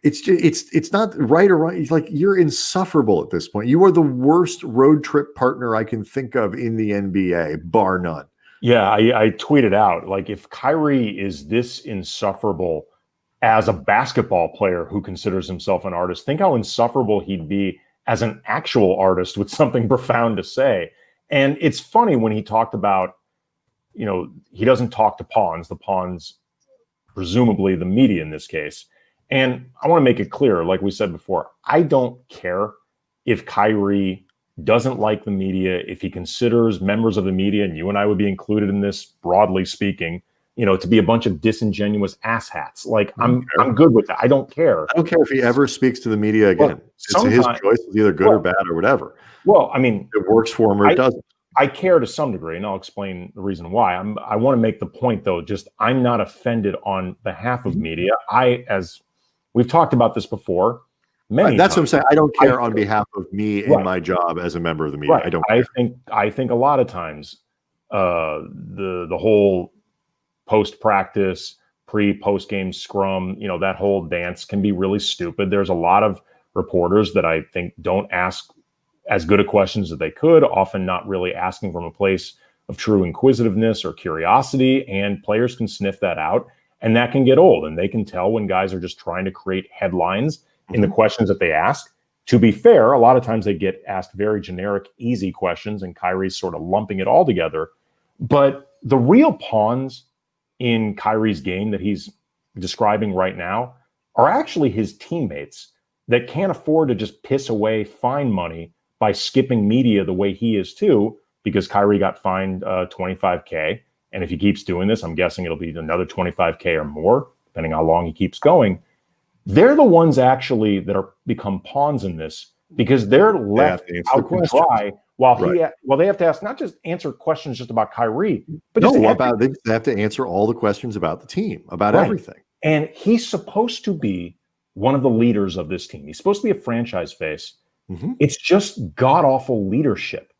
it's not right or wrong. It's like, you're insufferable at this point. You are the worst road trip partner I can think of in the NBA, bar none. Yeah, I tweeted out, like, if Kyrie is this insufferable as a basketball player who considers himself an artist, think how insufferable he'd be as an actual artist with something profound to say. And it's funny when he talked about he doesn't talk to the pawns, presumably the media in this case. And I want to make it clear, like we said before, I don't care if Kyrie doesn't like the media, if he considers members of the media, and you and I would be included in this, broadly speaking, to be a bunch of disingenuous asshats. Like, I'm good with that. I don't care. I don't care if he ever speaks to the media again. It's his choice. It's either good or bad or whatever. Well, I mean, it works for him or it doesn't. I care to some degree, and I'll explain the reason why. I want to make the point, though, I'm not offended on behalf of media. As we've talked about this before, many that's times. What I'm saying. I don't care on behalf of me in my job as a member of the media. Right. I don't care. I think a lot of times the whole post-practice, post game scrum, that whole dance can be really stupid. There's a lot of reporters that I think don't ask as good a questions as they could, often not really asking from a place of true inquisitiveness or curiosity, and players can sniff that out, and that can get old, and they can tell when guys are just trying to create headlines in the questions that they ask. To be fair, a lot of times they get asked very generic, easy questions, and Kyrie's sort of lumping it all together. But the real pawns in Kyrie's game that he's describing right now are actually his teammates that can't afford to just piss away fine money by skipping media the way he is too, because Kyrie got fined $25K. And if he keeps doing this, I'm guessing it'll be another $25K or more, depending how long he keeps going. They're the ones actually that are become pawns in this, because they're left out to dry while they have to ask, not just answer questions just about Kyrie, but they have to answer all the questions about the team, about everything. And he's supposed to be one of the leaders of this team. He's supposed to be a franchise face. Mm-hmm. It's just god-awful leadership.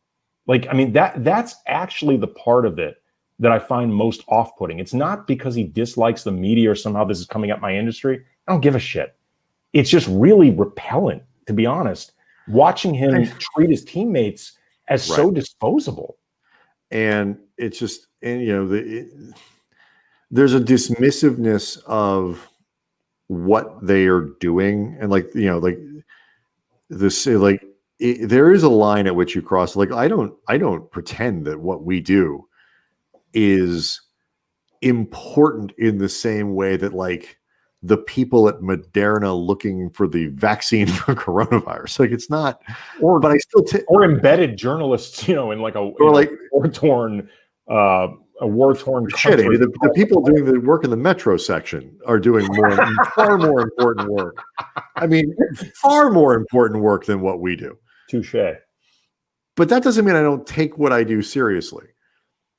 Like, I mean, that's actually the part of it that I find most off-putting. It's not because he dislikes the media or somehow this is coming up my industry. I don't give a shit. It's just really repellent, to be honest, watching him treat his teammates as so disposable. And it's just, there's a dismissiveness of what they are doing. And there is a line at which you cross. Like, I don't pretend that what we do is important in the same way that the people at Moderna looking for the vaccine for coronavirus. Like, it's not, but I still or embedded journalists, in like a war-torn shit. The people doing the work in the metro section are doing far more important work. I mean, far more important work than what we do. Touche. But that doesn't mean I don't take what I do seriously.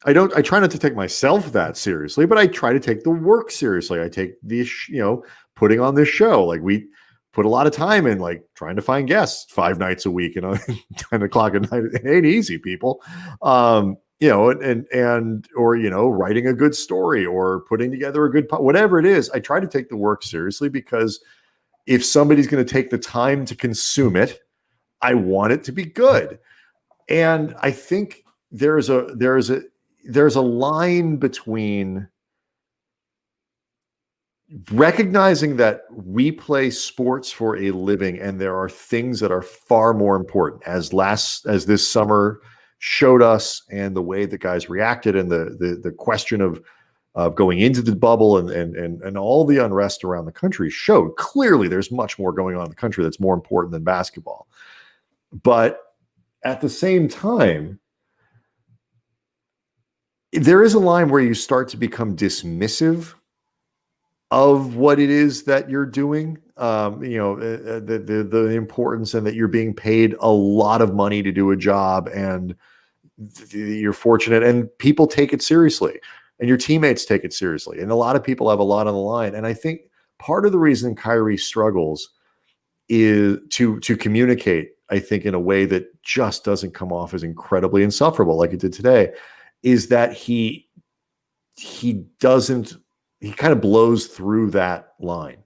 I try not to take myself that seriously, but I try to take the work seriously. I take the, putting on this show. Like, we put a lot of time in, trying to find guests 5 nights a week, 10 o'clock at night. It ain't easy, people. Or writing a good story or putting together a good, whatever it is. I try to take the work seriously, because if somebody's going to take the time to consume it, I want it to be good. And I think there's a line between recognizing that we play sports for a living, and there are things that are far more important, as this summer showed us, and the way the guys reacted, and the question of going into the bubble and all the unrest around the country showed clearly there's much more going on in the country that's more important than basketball. But at the same time, there is a line where you start to become dismissive of what it is that you're doing, the importance, and that you're being paid a lot of money to do a job, and you're fortunate, and people take it seriously, and your teammates take it seriously. And a lot of people have a lot on the line. And I think part of the reason Kyrie struggles is to communicate, I think, in a way that just doesn't come off as incredibly insufferable like it did today, is that he kind of blows through that line.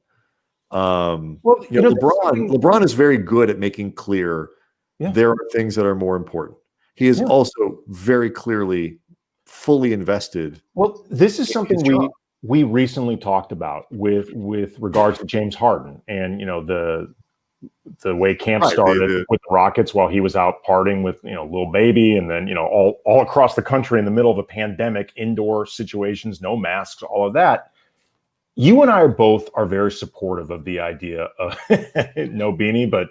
LeBron is very good at making clear there are things that are more important. He is also very clearly fully invested. Well, this is something we recently talked about with regards to James Harden, and the way camp started with the Rockets while he was out partying with, little baby, and then, all across the country in the middle of a pandemic, indoor situations, no masks, all of that. You and I are very supportive of the idea of no beanie, but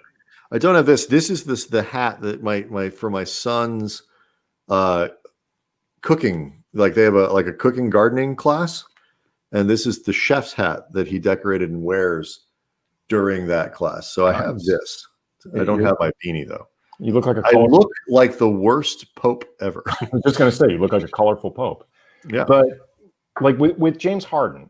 I don't have this. This is the hat that for my son's cooking. Like they have a cooking gardening class, and this is the chef's hat that he decorated and wears during that class. So I have this. I don't have my beanie though. You look like I look like the worst pope ever. I was just going to say, you look like a colorful pope. Yeah. But like with James Harden,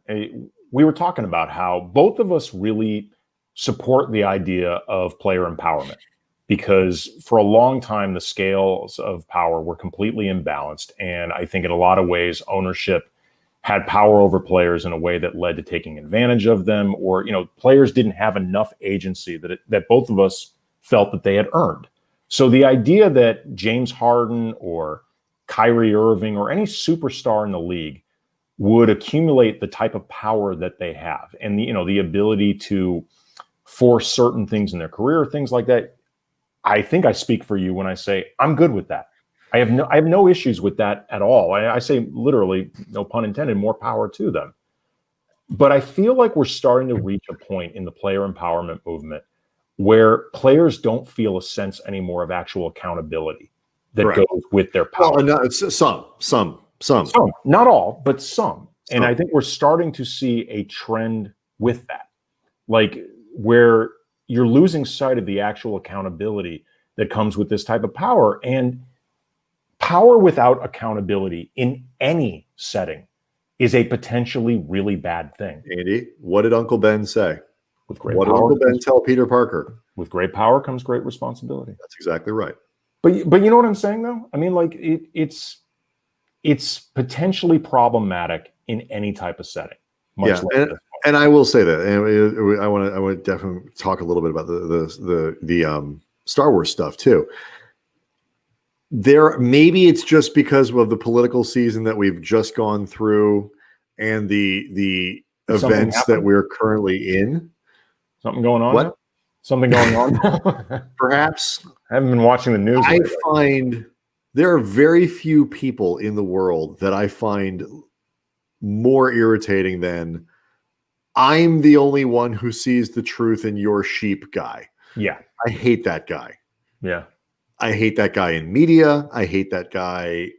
we were talking about how both of us really support the idea of player empowerment, because for a long time, the scales of power were completely imbalanced. And I think in a lot of ways, ownership had power over players in a way that led to taking advantage of them, or, players didn't have enough agency that both of us felt that they had earned. So the idea that James Harden or Kyrie Irving or any superstar in the league would accumulate the type of power that they have, and the ability to force certain things in their career, things like that, I think I speak for you when I say I'm good with that. I have no issues with that at all. I say literally, no pun intended, more power to them. But I feel like we're starting to reach a point in the player empowerment movement where players don't feel a sense anymore of actual accountability that goes with their power. Well, no, some, not all, but some. And I think we're starting to see a trend with that, like where you're losing sight of the actual accountability that comes with this type of power. And power without accountability in any setting is a potentially really bad thing. Andy, what did Uncle Ben say? What did Uncle Ben tell Peter Parker? With great power comes great responsibility. That's exactly right. But you know what I'm saying, though? I mean, like it's potentially problematic in any type of setting. And I will say that, and I want to definitely talk a little bit about the Star Wars stuff too. Maybe it's just because of the political season that we've just gone through and the events that we're currently in. Something going on? What? Something going on? Perhaps. I haven't been watching the news. I find there are very few people in the world that I find more irritating than I'm the only one who sees the truth in your sheep guy. Yeah. I hate that guy. Yeah. I hate that guy in media. I hate that guy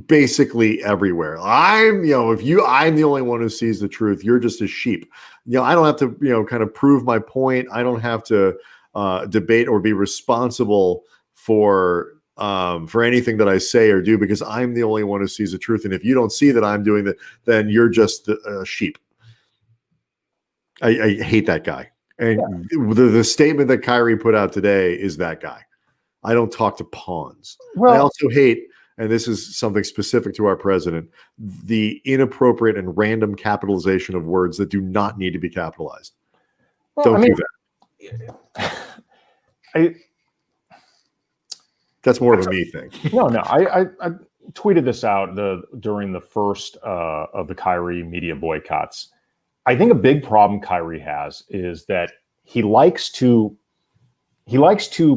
basically everywhere. I'm the only one who sees the truth. You're just a sheep. I don't have to, kind of prove my point. I don't have to debate or be responsible for anything that I say or do, because I'm the only one who sees the truth. And if you don't see that I'm doing that, then you're just a sheep. I hate that guy. And the statement that Kyrie put out today is that guy. I don't talk to pawns. Well, I also hate, and this is something specific to our president, the inappropriate and random capitalization of words that do not need to be capitalized. Don't do that. That's more of a me thing. No. I tweeted this out during the first of the Kyrie media boycotts. I think a big problem Kyrie has is that he likes to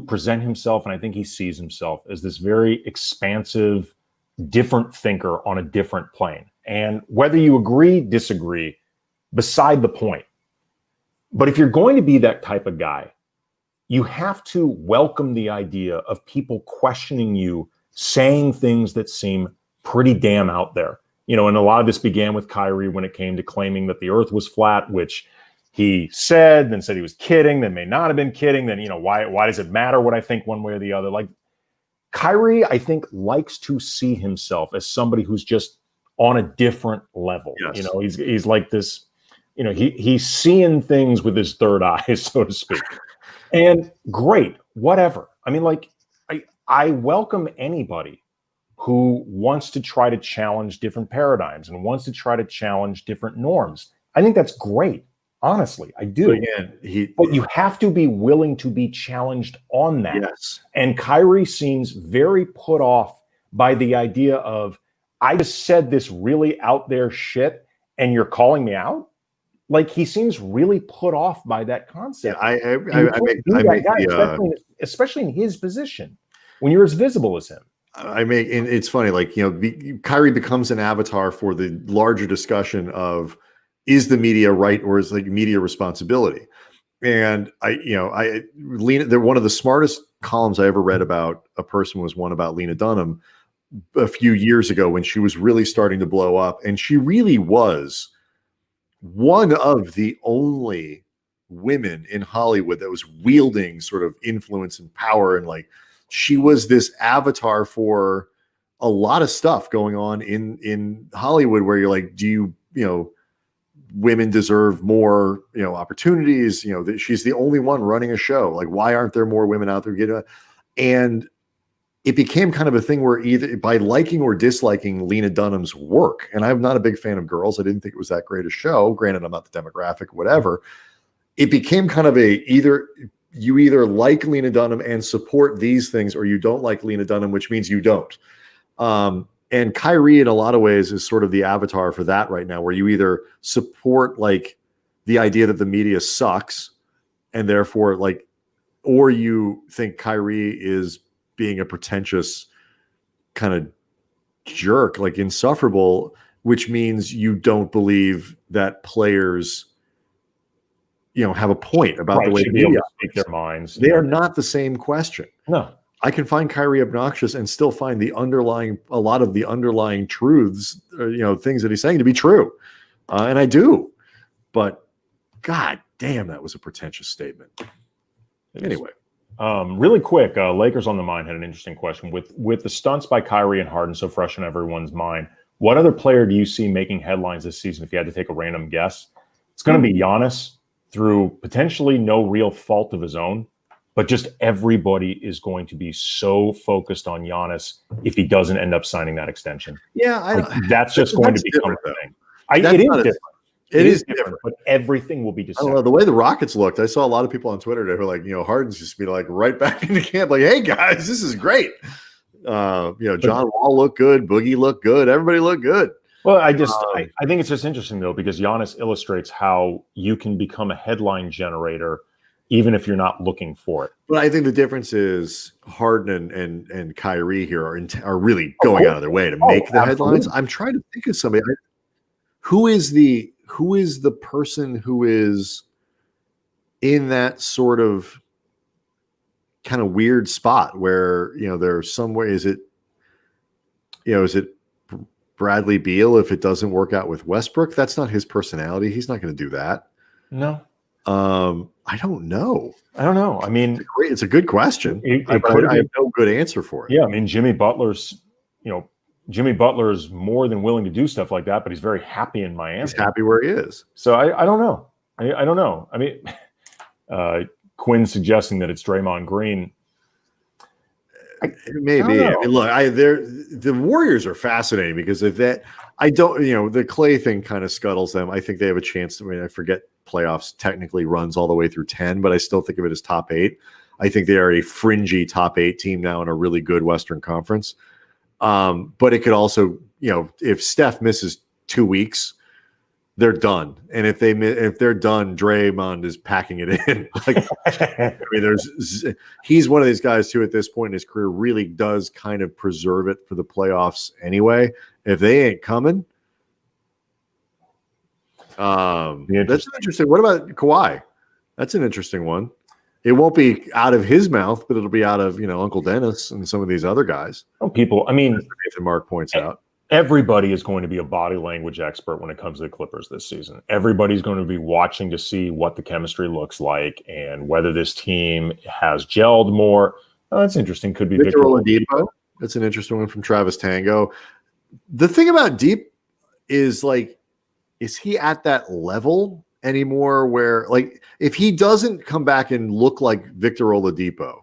present himself, and I think he sees himself as this very expansive, different thinker on a different plane. And whether you agree, disagree, beside the point. But if you're going to be that type of guy, you have to welcome the idea of people questioning you, saying things that seem pretty damn out there. And a lot of this began with Kyrie when it came to claiming that the earth was flat, which he said, then said he was kidding, then may not have been kidding. Then, why does it matter what I think one way or the other? Like, Kyrie, I think, likes to see himself as somebody who's just on a different level. Yes. He's like this, he's seeing things with his third eye, so to speak. And great, whatever. I mean, like, I welcome anybody who wants to try to challenge different paradigms and wants to try to challenge different norms. I think that's great. Honestly, I do. But you have to be willing to be challenged on that. Yes. And Kyrie seems very put off by the idea of, I just said this really out there shit and you're calling me out? like he seems really put off by that concept. Yeah, I make especially in his position when you're as visible as him. And it's funny, like, Kyrie becomes an avatar for the larger discussion of, is the media right or is like media responsibility? And one of the smartest columns I ever read about a person was one about Lena Dunham a few years ago when she was really starting to blow up, and she really was one of the only women in Hollywood that was wielding sort of influence and power, and like she was this avatar for a lot of stuff going on in Hollywood where you're like, women deserve more, opportunities, that she's the only one running a show. Like, why aren't there more women out there and it became kind of a thing where either by liking or disliking Lena Dunham's work, and I'm not a big fan of Girls. I didn't think it was that great a show. Granted, I'm not the demographic, whatever. It became kind of you either like Lena Dunham and support these things, or you don't like Lena Dunham, which means you don't. And Kyrie, in a lot of ways, is sort of the avatar for that right now, where you either support like the idea that the media sucks, and therefore or you think Kyrie is being a pretentious kind of jerk, like insufferable, which means you don't believe that players, have a point about the way the media speak their minds. They are not the same question. No. I can find Kyrie obnoxious and still find a lot of the underlying truths, things that he's saying to be true. And I do, but God damn, that was a pretentious statement. Anyway. Really quick, Lakers on the Mind had an interesting question. With the stunts by Kyrie and Harden so fresh in everyone's mind, what other player do you see making headlines this season if you had to take a random guess? It's going to be Giannis through potentially no real fault of his own, but just everybody is going to be so focused on Giannis if he doesn't end up signing that extension. Yeah, that's just going to become a thing. It is different. It is different, but everything will be just. I don't know, the way the Rockets looked. I saw a lot of people on Twitter that were like, Harden's just be like right back into camp, like, hey guys, this is great. John Wall looked good, Boogie looked good, everybody looked good. Well, I think it's just interesting though, because Giannis illustrates how you can become a headline generator even if you're not looking for it. But I think the difference is Harden and Kyrie here are really going out of their way to make the headlines. I'm trying to think of somebody. Who is the person who is in that sort of kind of weird spot where, there's some way, is it Bradley Beal if it doesn't work out with Westbrook? That's not his personality. He's not going to do that. No. I don't know. I mean, it's a good question. I have no good answer for it. Yeah. I mean, Jimmy Butler's more than willing to do stuff like that, but he's very happy in Miami. He's happy where he is. So I don't know. I don't know. I mean, Quinn's suggesting that it's Draymond Green. Maybe. I mean, look, the Warriors are fascinating because of that. The Clay thing kind of scuttles them. I think they have a chance. I mean, I forget playoffs technically runs all the way through 10, but I still think of it as top 8. I think they are a fringy top 8 team now in a really good Western Conference. But it could also, if Steph misses 2 weeks, they're done. And if they're done, Draymond is packing it in. He's one of these guys too at this point in his career really does kind of preserve it for the playoffs anyway. If they ain't coming, that's interesting. What about Kawhi? That's an interesting one. It won't be out of his mouth, but it'll be out of Uncle Dennis and some of these other guys. People, I mean, Nathan Mark points out. Everybody is going to be a body language expert when it comes to the Clippers this season. Everybody's going to be watching to see what the chemistry looks like and whether this team has gelled more. Oh, that's interesting. Could be Victor Oladipo. That's an interesting one from Travis Tango. The thing about Deep is is he at that level anymore where if he doesn't come back and look like Victor Oladipo,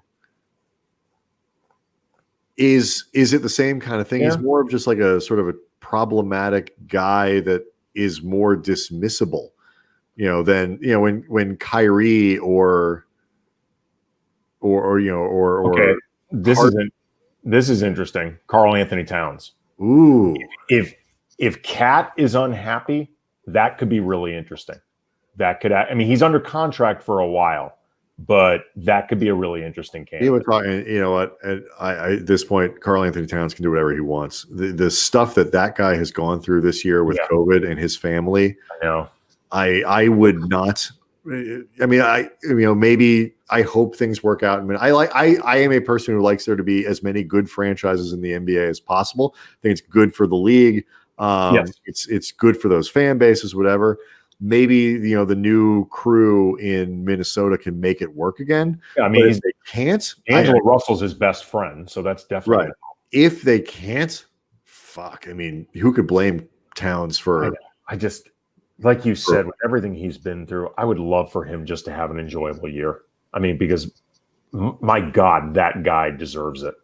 is it the same kind of thing? Yeah. He's more of just like a sort of a problematic guy that is more dismissible, than when Kyrie or okay. This is interesting. Karl Anthony Towns. Ooh. If Kat is unhappy, that could be really interesting. that could. I mean, he's under contract for a while, but that could be a really interesting candidate. You know what? At this point, Karl Anthony Towns can do whatever he wants. The stuff that guy has gone through this year with COVID and his family. I know. I would not. I mean, maybe I hope things work out. I mean, I am a person who likes there to be as many good franchises in the NBA as possible. I think it's good for the league. It's good for those fan bases, whatever. Maybe the new crew in Minnesota can make it work again. Yeah, I mean, if they can't, Angelo Russell's his best friend, so that's definitely right. If they can't, fuck. I mean, who could blame Towns for? I just, like you said, with everything he's been through, I would love for him just to have an enjoyable year. I mean, because my God, that guy deserves it.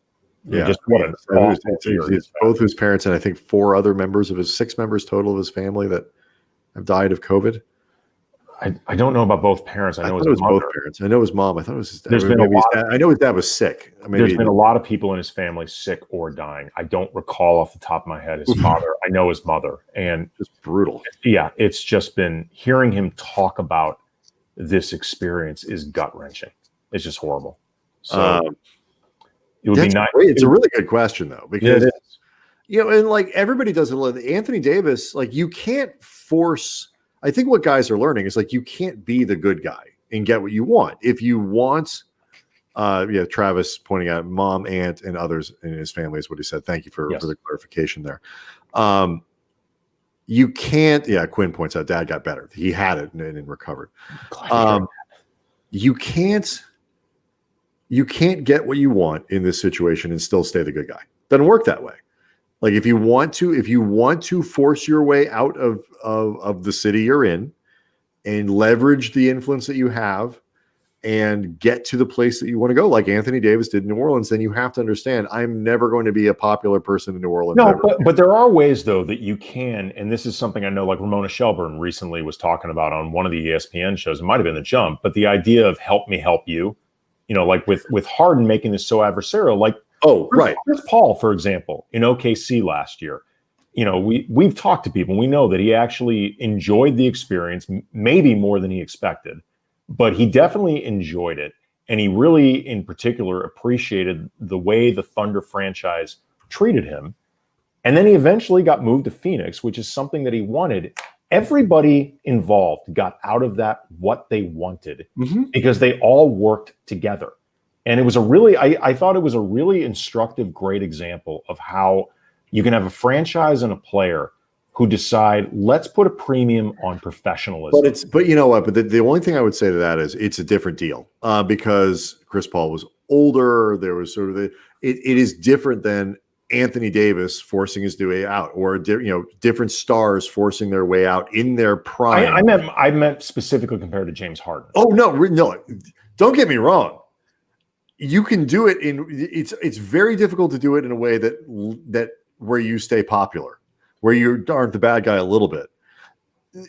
Yeah, just what an awful year. It's both his parents and I think 4 other members of his 6 members total of his family that have died of COVID. I don't know about both parents. I know it was both parents. I know his mom. I thought it was his dad. I know his dad was sick. There's been a lot of people in his family sick or dying. I don't recall off the top of my head his father. I know his mother, and it's brutal. Yeah, it's just been hearing him talk about this experience is gut wrenching. It's just horrible. So it would be nice. It's a really good question though, because and like everybody doesn't. Anthony Davis, like you can't force. I think what guys are learning is like you can't be the good guy and get what you want. If you want, Travis pointing out mom, aunt, and others in his family is what he said. Thank you for the clarification there. You can't. Yeah, Quinn points out dad got better. He had it and recovered. You can't get what you want in this situation and still stay the good guy. Doesn't work that way. Like if you want to force your way out of the city you're in and leverage the influence that you have and get to the place that you want to go, like Anthony Davis did in New Orleans, then you have to understand I'm never going to be a popular person in New Orleans. No, but there are ways though that you can, and this is something I know like Ramona Shelburne recently was talking about on one of the ESPN shows. It might have been The Jump, but the idea of help me help you, like with Harden making this so adversarial, like Chris Paul, for example, in OKC last year, we've talked to people. We know that he actually enjoyed the experience, maybe more than he expected, but he definitely enjoyed it. And he really, in particular, appreciated the way the Thunder franchise treated him. And then he eventually got moved to Phoenix, which is something that he wanted. Everybody involved got out of that what they wanted because they all worked together. And it was I thought it was a really instructive, great example of how you can have a franchise and a player who decide, let's put a premium on professionalism. But you know what? But the only thing I would say to that is it's a different deal because Chris Paul was older. There was sort of it is different than Anthony Davis forcing his way out, or different stars forcing their way out in their prime. I meant specifically compared to James Harden. Oh no, don't get me wrong. You can do it it's very difficult to do it in a way that where you stay popular, where you aren't the bad guy a little bit.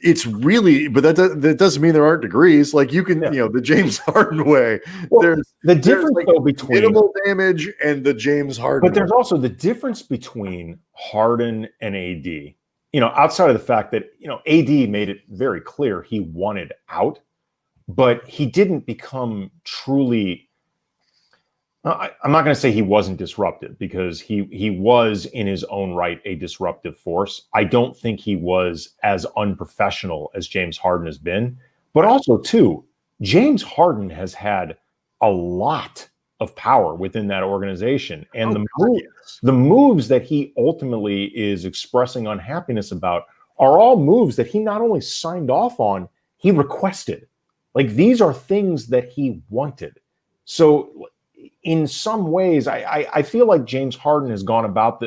It's really, but that doesn't mean there aren't degrees. Like you can, the James Harden way. Well, there's the difference between minimal damage and the James Harden. But there's also the difference between Harden and AD. Outside of the fact that AD made it very clear he wanted out, but he didn't become truly. I'm not going to say he wasn't disruptive because he was in his own right a disruptive force. I don't think he was as unprofessional as James Harden has been. But also, too, James Harden has had a lot of power within that organization. And the moves that he ultimately is expressing unhappiness about are all moves that he not only signed off on, he requested. Like these are things that he wanted. So in some ways, I feel like James Harden has gone about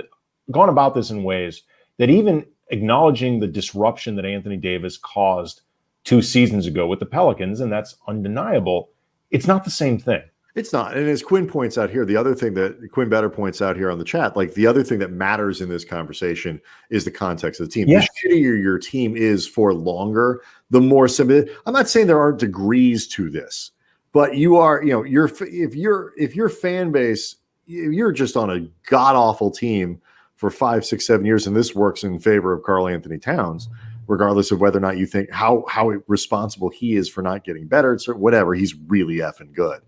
this in ways that even acknowledging the disruption that Anthony Davis caused 2 seasons ago with the Pelicans, and that's undeniable, it's not the same thing. It's not. And as Quinn points out here, the other thing that Quinn Better points out here on the chat, like the other thing that matters in this conversation is the context of the team. Yes. The shittier your team is for longer, the more simple. I'm not saying there aren't degrees to this. But you are, if your fan base, you're just on a god awful team for 5, 6, 7 years, and this works in favor of Karl Anthony Towns, regardless of whether or not you think how responsible he is for not getting better, so whatever, he's really effing good.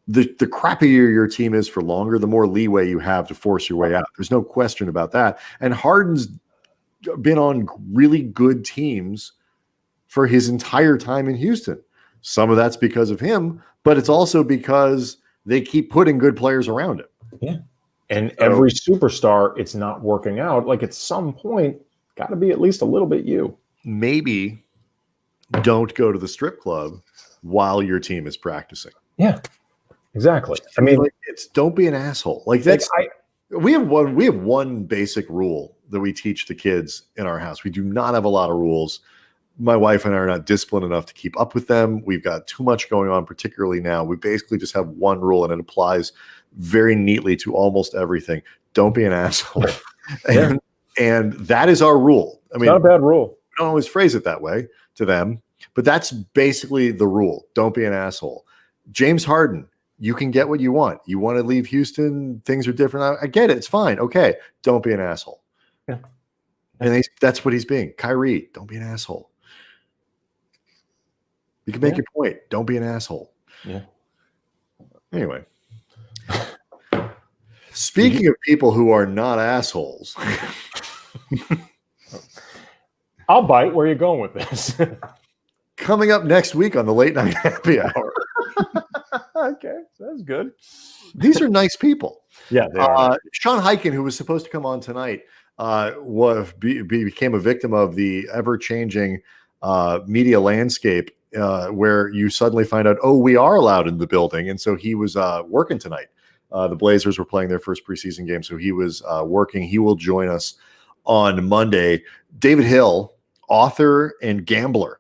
The crappier your team is for longer, the more leeway you have to force your way out. There's no question about that. And Harden's been on really good teams for his entire time in Houston. Some of that's because of him, but it's also because they keep putting good players around him. Yeah. And every superstar, it's not working out. Like at some point, got to be at least a little bit you. Maybe don't go to the strip club while your team is practicing. Yeah, exactly. I mean, like, don't be an asshole. Like that's we have one basic rule that we teach the kids in our house. We do not have a lot of rules. My wife and I are not disciplined enough to keep up with them. We've got too much going on, particularly now. We basically just have one rule, and it applies very neatly to almost everything. Don't be an asshole. And that is our rule. I mean, not a bad rule. We don't always phrase it that way to them, but that's basically the rule. Don't be an asshole. James Harden, you can get what you want. You want to leave Houston, things are different. I get it. It's fine. Okay. Don't be an asshole. Yeah. And that's what he's being. Kyrie, don't be an asshole. You can make your point. Don't be an asshole. Yeah. Anyway. Speaking of people who are not assholes. I'll bite. Where are you going with this? Coming up next week on the Late Night Happy Hour. Okay. That's good. These are nice people. Yeah, they are. Sean Highkin, who was supposed to come on tonight, became a victim of the ever-changing media landscape where you suddenly find out, we are allowed in the building. And so he was working tonight. The Blazers were playing their first preseason game, so he was working. He will join us on Monday. David Hill, author and gambler.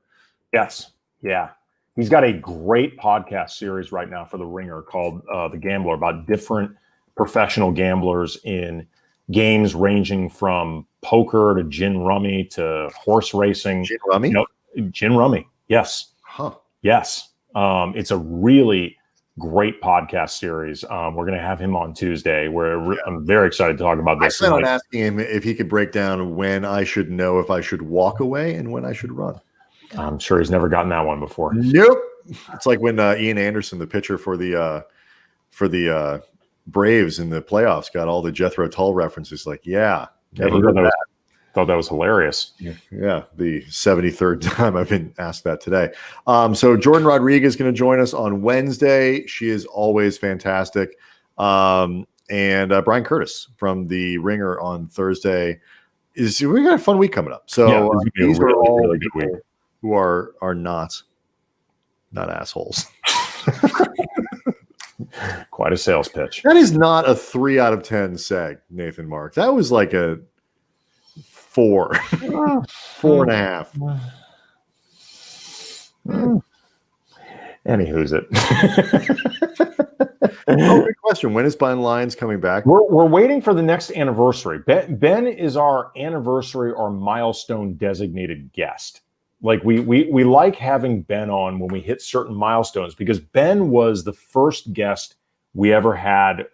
Yes. Yeah. He's got a great podcast series right now for The Ringer called The Gambler, about different professional gamblers in games ranging from poker to gin rummy to horse racing. Gin rummy? Gin rummy. Yes. Huh. Yes. It's a really great podcast series. We're going to have him on Tuesday. I'm very excited to talk about this. I plan on asking him if he could break down when I should know if I should walk away and when I should run. I'm sure he's never gotten that one before. Nope. It's like when Ian Anderson, the pitcher for the Braves in the playoffs, got all the Jethro Tull references. Like, never heard that. Thought that was hilarious. Yeah, the 73rd time I've been asked that today. So Jordan Rodriguez is going to join us on Wednesday. She is always fantastic. And Brian Curtis from The Ringer on Thursday. We got a fun week coming up. So these are all really good week. Who are not assholes. Quite a sales pitch. That is not a 3 out of 10 seg, Nathan Mark. That was like a 4, 4.5. Anywho's it. Good question. When is Ben Lyons coming back? We're waiting for the next anniversary. Ben is our anniversary or milestone designated guest. Like we like having Ben on when we hit certain milestones, because Ben was the first guest we ever had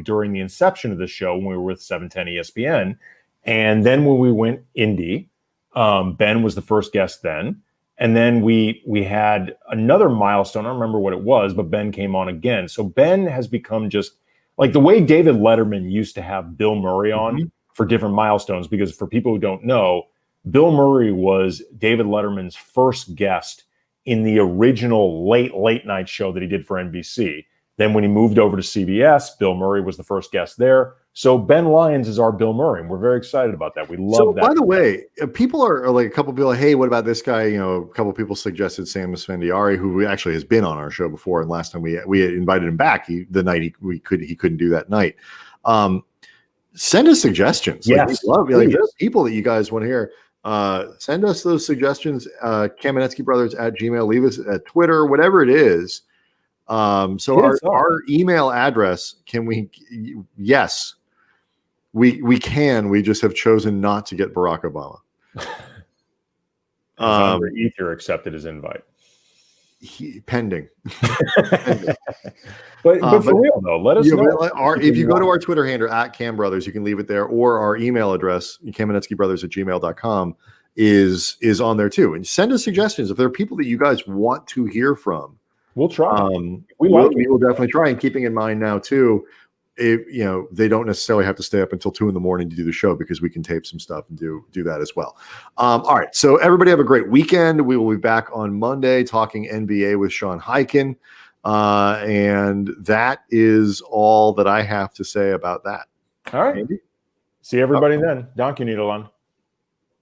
during the inception of the show when we were with 710 ESPN. And then when we went indie, Ben was the first guest then. And then we had another milestone. I don't remember what it was, but Ben came on again. So Ben has become just like the way David Letterman used to have Bill Murray on for different milestones, because for people who don't know, Bill Murray was David Letterman's first guest in the original late night show that he did for NBC. Then when he moved over to CBS, Bill Murray was the first guest there. So Ben Lyons is our Bill Murray, and we're very excited about that. We love that. By the way, people are like, a couple people, hey, what about this guy? A couple people suggested Sam Esfandiari, who actually has been on our show before, and last time we had invited him back the night he couldn't do that night. Send us suggestions. Yes, we love people that you guys want to hear. Send us those suggestions. Kamenetzky Brothers @gmail. Leave us at Twitter, whatever it is. So our email address, yes, we can. We just have chosen not to get Barack Obama. Ether accepted his invite. pending. But for real though, let us know. If you go to our Twitter handle at Cam Brothers, you can leave it there, or our email address, KamenetzkyBrothers@gmail.com, is on there too. And send us suggestions if there are people that you guys want to hear from. We'll try. We will definitely try. And keeping in mind now too, they don't necessarily have to stay up until 2 a.m. to do the show, because we can tape some stuff and do that as well. All right. So everybody have a great weekend. We will be back on Monday talking NBA with Sean Hyken. And that is all that I have to say about that. All right. Andy? See everybody then. Donkey Needle on.